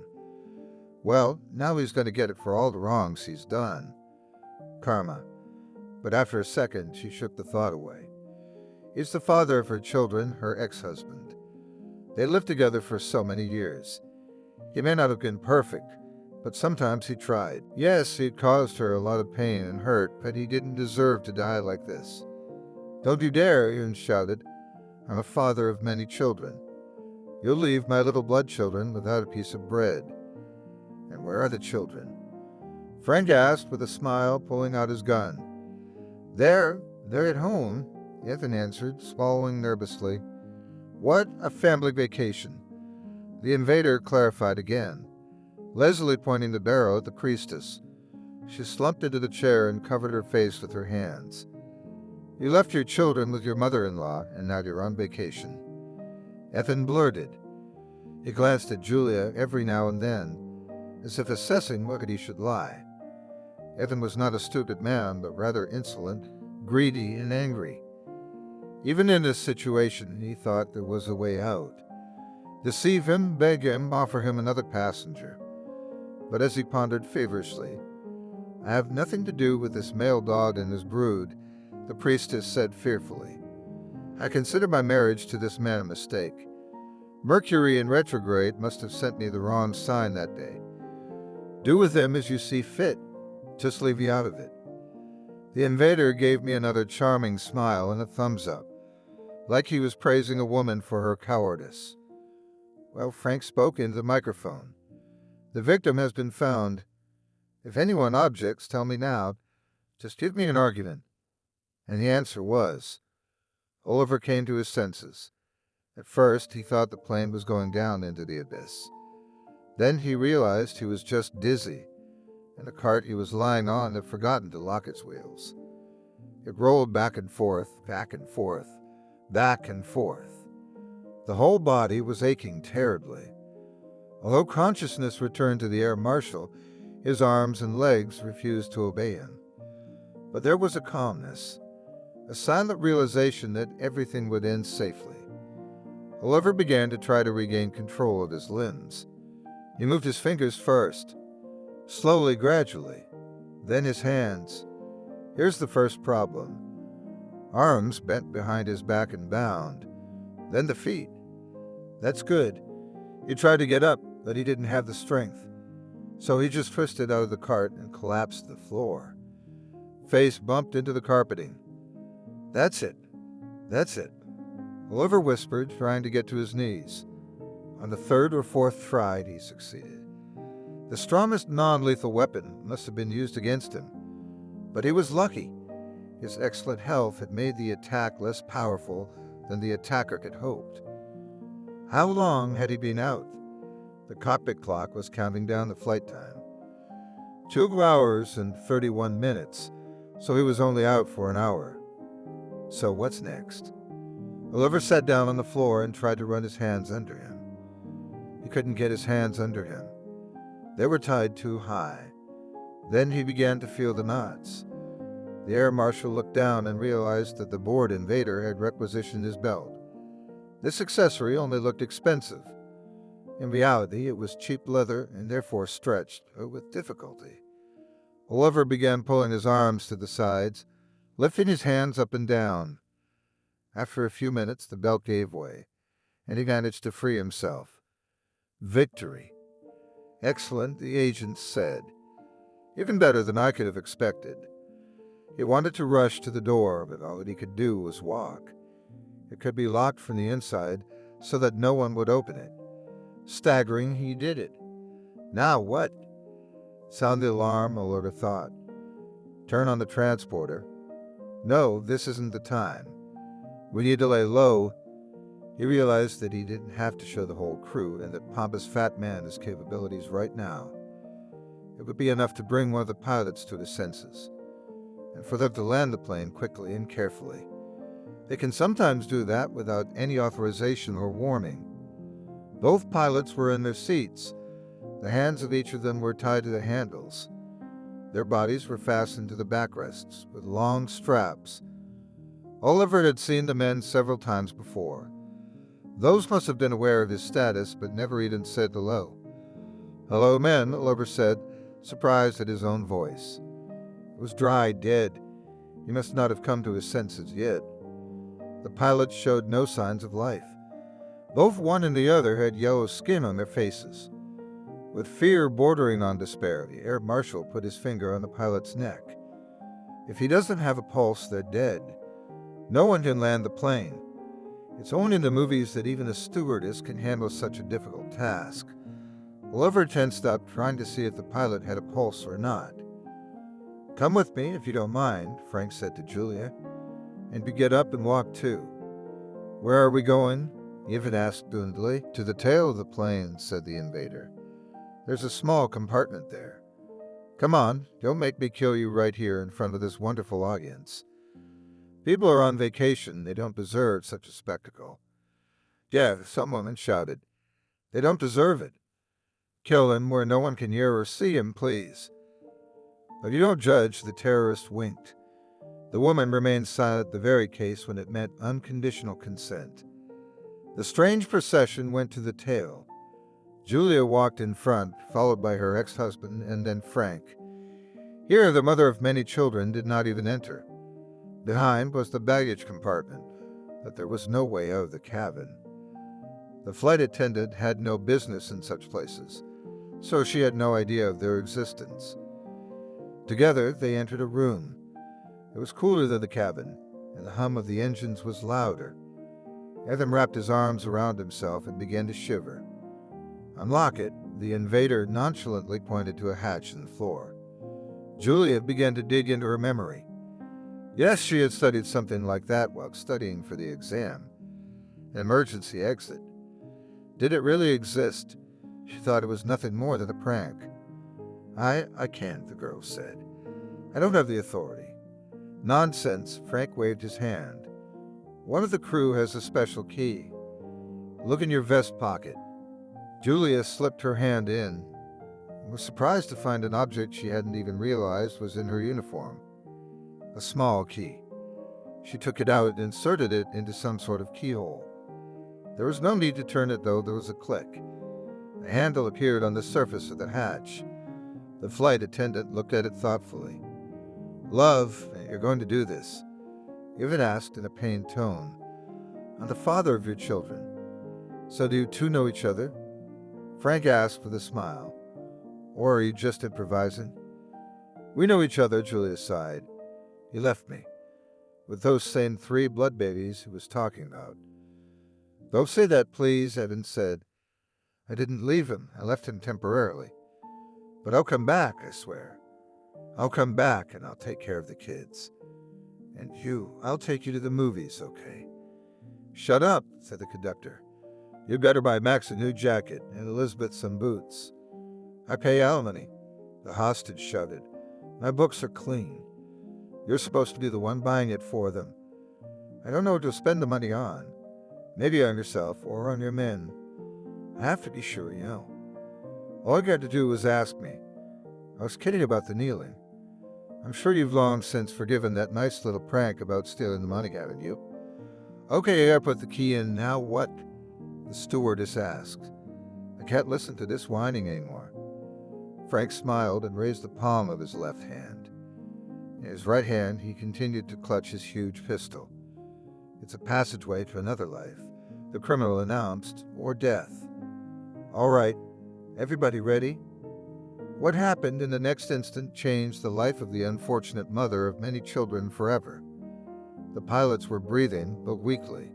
Well, now he's going to get it for all the wrongs he's done. Karma. But after a second, she shook the thought away. He's the father of her children, her ex-husband. They lived together for so many years. He may not have been perfect, but sometimes he tried. Yes, he'd caused her a lot of pain and hurt, but he didn't deserve to die like this. "Don't you dare," Ian shouted. "I'm a father of many children. You'll leave my little blood children without a piece of bread." "And where are the children?" Frank asked with a smile, pulling out his gun. They're at home," Ethan answered, swallowing nervously. "What? A family vacation?" The invader clarified again. Leslie pointing the barrel at the priestess. She slumped into the chair and covered her face with her hands. "You left your children with your mother-in-law, and now you're on vacation." Ethan blurted. He glanced at Julia every now and then, as if assessing whether he should lie. Ethan was not a stupid man, but rather insolent, greedy, and angry. Even in this situation, he thought there was a way out. Deceive him, beg him, offer him another passenger. But as he pondered feverishly, "I have nothing to do with this male dog and his brood," the priestess said fearfully. "I consider my marriage to this man a mistake. Mercury in retrograde must have sent me the wrong sign that day. Do with him as you see fit. Just leave me out of it." The invader gave me another charming smile and a thumbs up, like he was praising a woman for her cowardice. Well, Frank spoke into the microphone. "The victim has been found. If anyone objects, tell me now. Just give me an argument." And the answer was. Oliver came to his senses. At first, he thought the plane was going down into the abyss. Then he realized he was just dizzy, and the cart he was lying on had forgotten to lock its wheels. It rolled back and forth, back and forth, back and forth. The whole body was aching terribly. Although consciousness returned to the air marshal, his arms and legs refused to obey him. But there was a calmness, a silent realization that everything would end safely. Oliver began to try to regain control of his limbs. He moved his fingers first, slowly, gradually, then his hands. Here's the first problem. Arms bent behind his back and bound, then the feet. That's good. He tried to get up, but he didn't have the strength. So he just twisted out of the cart and collapsed to the floor. Face bumped into the carpeting. That's it. Oliver whispered, trying to get to his knees. On the 3rd or 4th try, he succeeded. The strongest non-lethal weapon must have been used against him. But he was lucky. His excellent health had made the attack less powerful than the attacker had hoped. How long had he been out? The cockpit clock was counting down the flight time. 2 hours and 31 minutes, so he was only out for an hour. So what's next? Oliver sat down on the floor and tried to run his hands under him. He couldn't get his hands under him. They were tied too high. Then he began to feel the knots. The air marshal looked down and realized that the bored invader had requisitioned his belt. This accessory only looked expensive. In reality, it was cheap leather and therefore stretched, but with difficulty. Oliver began pulling his arms to the sides, lifting his hands up and down. After a few minutes, the belt gave way, and he managed to free himself. Victory. Excellent, the agent said. Even better than I could have expected. He wanted to rush to the door, but all that he could do was walk. It could be locked from the inside so that no one would open it. Staggering, he did it. Now what? Sound the alarm, Oliver thought. Turn on the transporter. No, this isn't the time. We need to lay low. He realized that he didn't have to show the whole crew and that pompous fat man his capabilities right now. It would be enough to bring one of the pilots to his senses, and for them to land the plane quickly and carefully. They can sometimes do that without any authorization or warning. Both pilots were in their seats. The hands of each of them were tied to the handles. Their bodies were fastened to the backrests with long straps. Oliver had seen the men several times before. Those must have been aware of his status, but never even said hello. Hello, men, Oliver said, surprised at his own voice. It was dry, dead. He must not have come to his senses yet. The pilots showed no signs of life. Both one and the other had yellow skin on their faces. With fear bordering on despair, the air marshal put his finger on the pilot's neck. If he doesn't have a pulse, they're dead. No one can land the plane. It's only in the movies that even a stewardess can handle such a difficult task. Oliver tensed up, trying to see if the pilot had a pulse or not. Come with me, if you don't mind, Frank said to Julia, and we get up and walk too. Where are we going? Yvonne asked dully. To the tail of the plane, said the invader. There's a small compartment there. Come on, don't make me kill you right here in front of this wonderful audience. People are on vacation. They don't deserve such a spectacle. Yeah, some woman shouted. They don't deserve it. Kill him where no one can hear or see him, please. But you don't judge, the terrorist winked. The woman remained silent, the very case when it meant unconditional consent. The strange procession went to the tail. Julia walked in front, followed by her ex-husband and then Frank. Here the mother of many children did not even enter. Behind was the baggage compartment, but there was no way out of the cabin. The flight attendant had no business in such places, so she had no idea of their existence. Together they entered a room. It was cooler than the cabin, and the hum of the engines was louder. Adam wrapped his arms around himself and began to shiver. Unlock it, the invader nonchalantly pointed to a hatch in the floor. Julia began to dig into her memory. Yes, she had studied something like that while studying for the exam. An emergency exit. Did it really exist? She thought it was nothing more than a prank. I can't, the girl said. I don't have the authority. Nonsense, Frank waved his hand. One of the crew has a special key. Look in your vest pocket. Julia slipped her hand in and was surprised to find an object she hadn't even realized was in her uniform. A small key. She took it out and inserted it into some sort of keyhole. There was no need to turn it, though. There was a click. The handle appeared on the surface of the hatch. The flight attendant looked at it thoughtfully. Love, you're going to do this? Yvonne asked in a pained tone. I'm the father of your children. So do you two know each other? Frank asked with a smile. Or are you just improvising? We know each other, Julia sighed. He left me, with those same 3 blood babies he was talking about. Don't say that, please, Evan said. I didn't leave him. I left him temporarily. But I'll come back, I swear. I'll come back and I'll take care of the kids. And you, I'll take you to the movies, okay? Shut up, said the conductor. You'd better buy Max a new jacket and Elizabeth some boots. I pay alimony, the hostage shouted. My books are clean. You're supposed to be the one buying it for them. I don't know what to spend the money on. Maybe on yourself or on your men. I have to be sure you know. All you had to do was ask me. I was kidding about the kneeling. I'm sure you've long since forgiven that nice little prank about stealing the money, haven't you? Okay, I put the key in. Now what? The stewardess asked. I can't listen to this whining anymore. Frank smiled and raised the palm of his left hand. In his right hand, he continued to clutch his huge pistol. "It's a passageway to another life," the criminal announced, "or death. All right, everybody ready?" What happened in the next instant changed the life of the unfortunate mother of many children forever. The pilots were breathing, but weakly.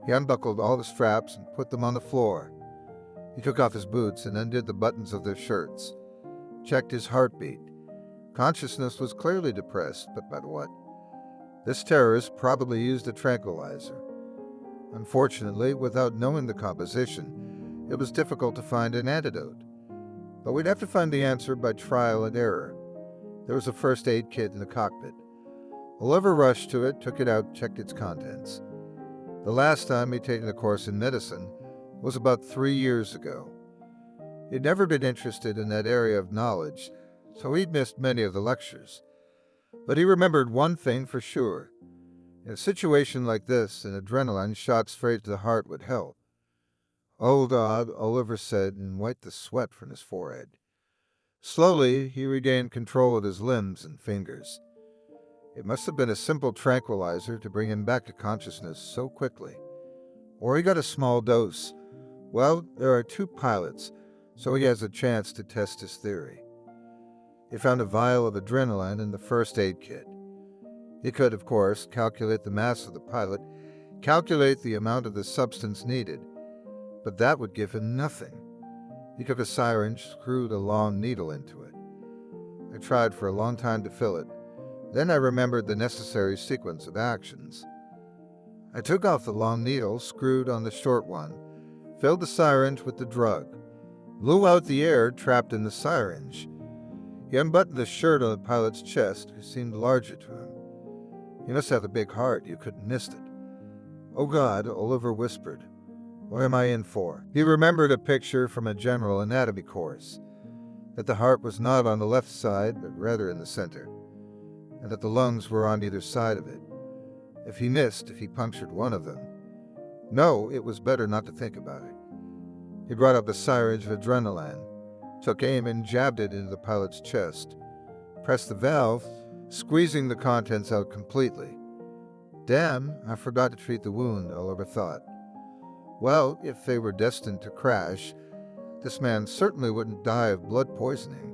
He unbuckled all the straps and put them on the floor. He took off his boots and undid the buttons of their shirts. Checked his heartbeat. Consciousness was clearly depressed, but by what? This terrorist probably used a tranquilizer. Unfortunately, without knowing the composition, it was difficult to find an antidote. But we'd have to find the answer by trial and error. There was a first aid kit in the cockpit. Oliver rushed to it, took it out, checked its contents. The last time he'd taken a course in medicine was about 3 years ago. He'd never been interested in that area of knowledge, so he'd missed many of the lectures. But he remembered one thing for sure. In a situation like this, an adrenaline shot straight to the heart would help. "Hold on," Oliver said, and wiped the sweat from his forehead. Slowly, he regained control of his limbs and fingers. It must have been a simple tranquilizer to bring him back to consciousness so quickly. Or he got a small dose. Well, there are 2 pilots, so he has a chance to test his theory. He found a vial of adrenaline in the first aid kit. He could, of course, calculate the mass of the pilot, calculate the amount of the substance needed, but that would give him nothing. He took a syringe, screwed a long needle into it. I tried for a long time to fill it. Then I remembered the necessary sequence of actions. I took off the long needle, screwed on the short one, filled the syringe with the drug, blew out the air trapped in the syringe. He unbuttoned the shirt on the pilot's chest, who seemed larger to him. "You must have a big heart. You couldn't miss it." "Oh God," Oliver whispered. "What am I in for?" He remembered a picture from a general anatomy course, that the heart was not on the left side, but rather in the center, and that the lungs were on either side of it. If he punctured one of them. No, it was better not to think about it. He brought up the syringe of adrenaline, took aim and jabbed it into the pilot's chest, pressed the valve, squeezing the contents out completely. Damn, I forgot to treat the wound, Oliver thought. Well, if they were destined to crash, this man certainly wouldn't die of blood poisoning.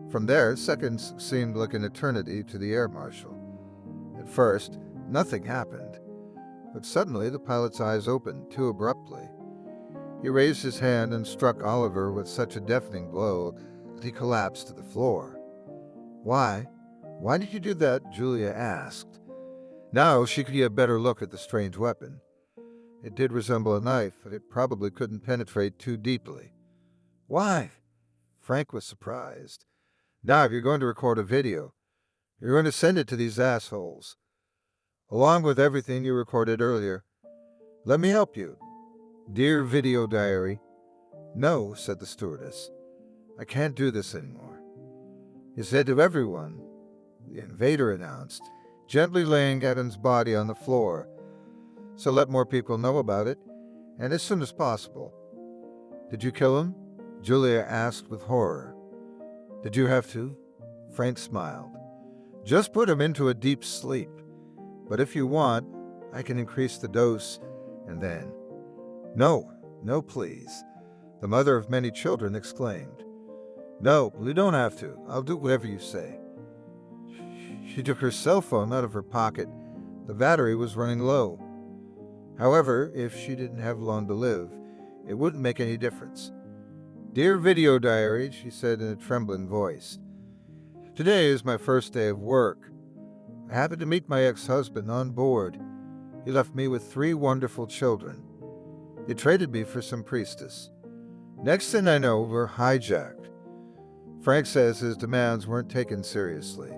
From there, seconds seemed like an eternity to the air marshal. At first, nothing happened, but suddenly the pilot's eyes opened too abruptly. He raised his hand and struck Oliver with such a deafening blow that he collapsed to the floor. "Why? Why did you do that?" Julia asked. Now she could get a better look at the strange weapon. It did resemble a knife, but it probably couldn't penetrate too deeply. "Why?" Frank was surprised. "Now, if you're going to record a video, you're going to send it to these assholes, along with everything you recorded earlier. Let me help you. Dear video diary." "No," said the stewardess. "I can't do this anymore." "You said to everyone," the invader announced, gently laying Evan's body on the floor. "So let more people know about it, and as soon as possible." "Did you kill him?" Julia asked with horror. "Did you have to?" Frank smiled. "Just put him into a deep sleep. But if you want, I can increase the dose, and then—" "No, no, please," the mother of many children exclaimed. "No, you don't have to. I'll do whatever you say." She took her cell phone out of her pocket. The battery was running low. However, if she didn't have long to live, it wouldn't make any difference. "Dear video diary," she said in a trembling voice. "Today is my first day of work. I happened to meet my ex-husband on board. He left me with 3 wonderful children. He traded me for some priestess. Next thing I know, we're hijacked. Frank says his demands weren't taken seriously,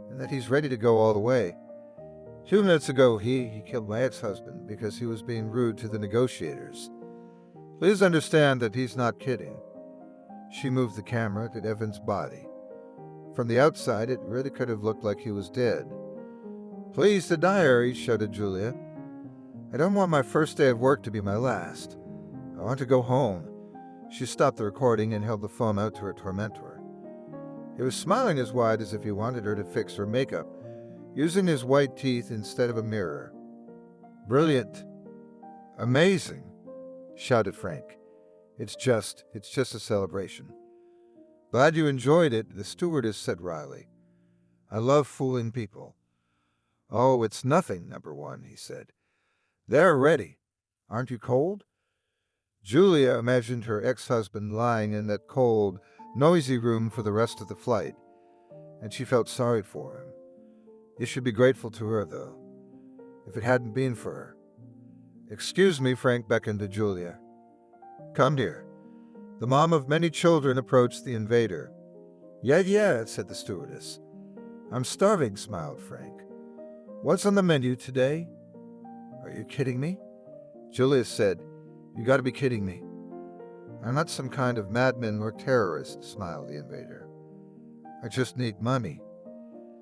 and that he's ready to go all the way. 2 minutes ago, he killed my ex-husband because he was being rude to the negotiators. Please understand that he's not kidding." She moved the camera to Evan's body. From the outside, it really could have looked like he was dead. "Please, the diary," shouted Julia. "I don't want my first day of work to be my last. I want to go home." She stopped the recording and held the phone out to her tormentor. He was smiling as wide as if he wanted her to fix her makeup, using his white teeth instead of a mirror. "Brilliant. Amazing," shouted Frank. It's just a celebration." "Glad you enjoyed it," the stewardess said wryly. "I love fooling people." "Oh, it's nothing, number one," he said. "They're ready. Aren't you cold?" Julia imagined her ex-husband lying in that cold, noisy room for the rest of the flight, and she felt sorry for him. You should be grateful to her, though, if it hadn't been for her. "Excuse me," Frank beckoned to Julia. "Come here." The mom of many children approached the invader. Yeah, said the stewardess. "I'm starving," smiled Frank. "What's on the menu today?" "Are you kidding me?" Julia said. "You gotta be kidding me." "I'm not some kind of madman or terrorist," smiled the invader. "I just need money."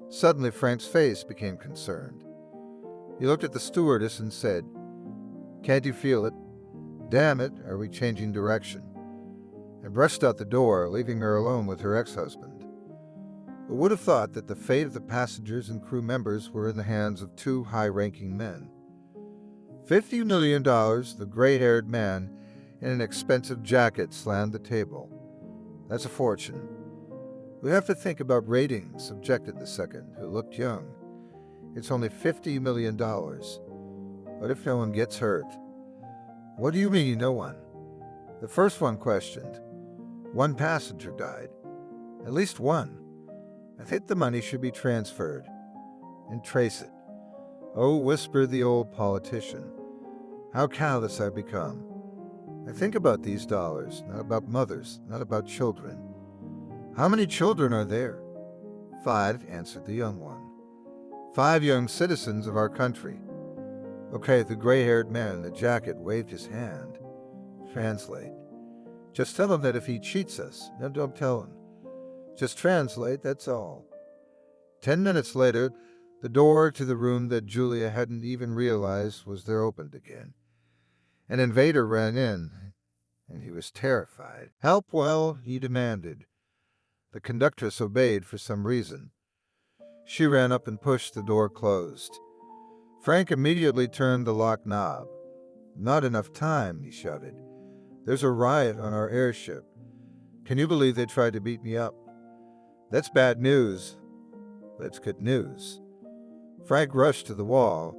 Suddenly Frank's face became concerned. He looked at the stewardess and said, "Can't you feel it? Damn it, are we changing direction?" and rushed out the door, leaving her alone with her ex-husband. Who would have thought that the fate of the passengers and crew members were in the hands of two high-ranking men? $50 million, the gray-haired man in an expensive jacket slammed the table. "That's a fortune." "We have to think about ratings," objected the second, who looked young. "It's only $50 million. What if no one gets hurt?" "What do you mean, no one?" The first one questioned. "One passenger died. At least one. I think the money should be transferred. And trace it." "Oh," whispered the old politician. "How callous I've become. I think about these dollars, not about mothers, not about children." "How many children are there?" "5, answered the young one. 5 young citizens of our country." "Okay," the gray-haired man in the jacket waved his hand. "Translate. Just tell him that if he cheats us, no, don't tell him. Just translate, that's all." 10 minutes later, the door to the room that Julia hadn't even realized was there opened again. An invader ran in, and he was terrified. "Help, well," he demanded. The conductress obeyed for some reason. She ran up and pushed the door closed. Frank immediately turned the lock knob. "Not enough time," he shouted. "There's a riot on our airship. Can you believe they tried to beat me up? That's bad news, but it's good news." Frank rushed to the wall,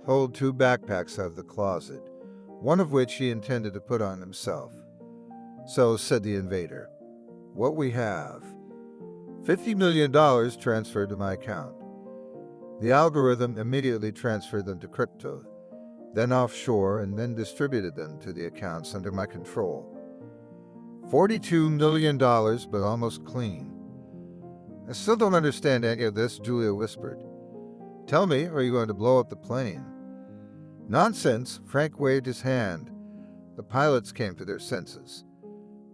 pulled 2 backpacks out of the closet, one of which he intended to put on himself. "So," said the invader, "what we have. $50 million transferred to my account. The algorithm immediately transferred them to crypto, then offshore, and then distributed them to the accounts under my control. $42 million, but almost clean." "I still don't understand any of this," Julia whispered. "Tell me, or are you going to blow up the plane?" "Nonsense," Frank waved his hand. The pilots came to their senses.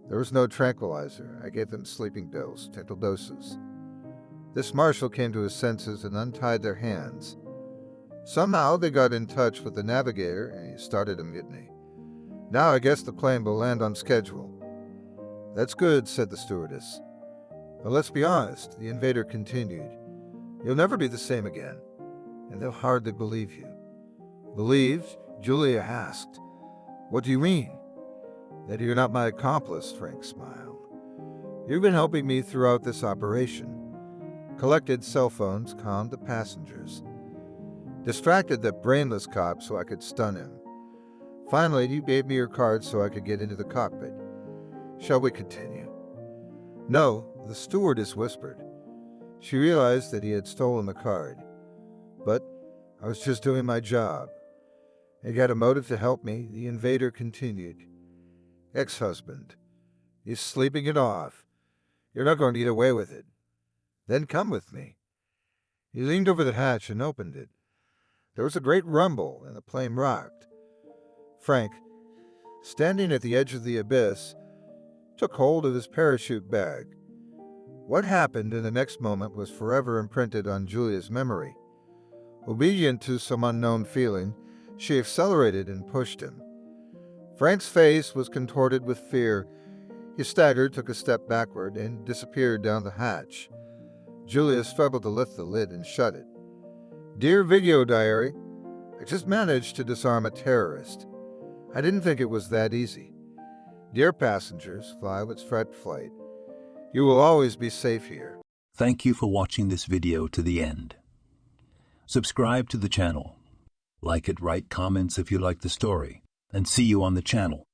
There was no tranquilizer. I gave them sleeping pills, 10 doses. This marshal came to his senses and untied their hands. Somehow they got in touch with the navigator and he started a mutiny. "Now I guess the plane will land on schedule." "That's good," said the stewardess. "Well, let's be honest," the invader continued. "You'll never be the same again, and they'll hardly believe you." "Believed?" Julia asked. "What do you mean?" "That you're not my accomplice," Frank smiled. "You've been helping me throughout this operation. Collected cell phones, calmed the passengers. Distracted that brainless cop so I could stun him. Finally, you gave me your card so I could get into the cockpit. Shall we continue?" "No," the stewardess whispered. She realized that he had stolen the card. "But I was just doing my job." "You got a motive to help me," the invader continued. "Ex-husband. He's sleeping it off. You're not going to get away with it. Then come with me." He leaned over the hatch and opened it. There was a great rumble, and the plane rocked. Frank, standing at the edge of the abyss, took hold of his parachute bag. What happened in the next moment was forever imprinted on Julia's memory. Obedient to some unknown feeling, she accelerated and pushed him. Frank's face was contorted with fear. He staggered, took a step backward, and disappeared down the hatch. Julia struggled to lift the lid and shut it. Dear Video Diary, I just managed to disarm a terrorist. I didn't think it was that easy. Dear passengers, fly with Fred Flight. You will always be safe here. Thank you for watching this video to the end. Subscribe to the channel. Like it, write comments if you like the story, and see you on the channel.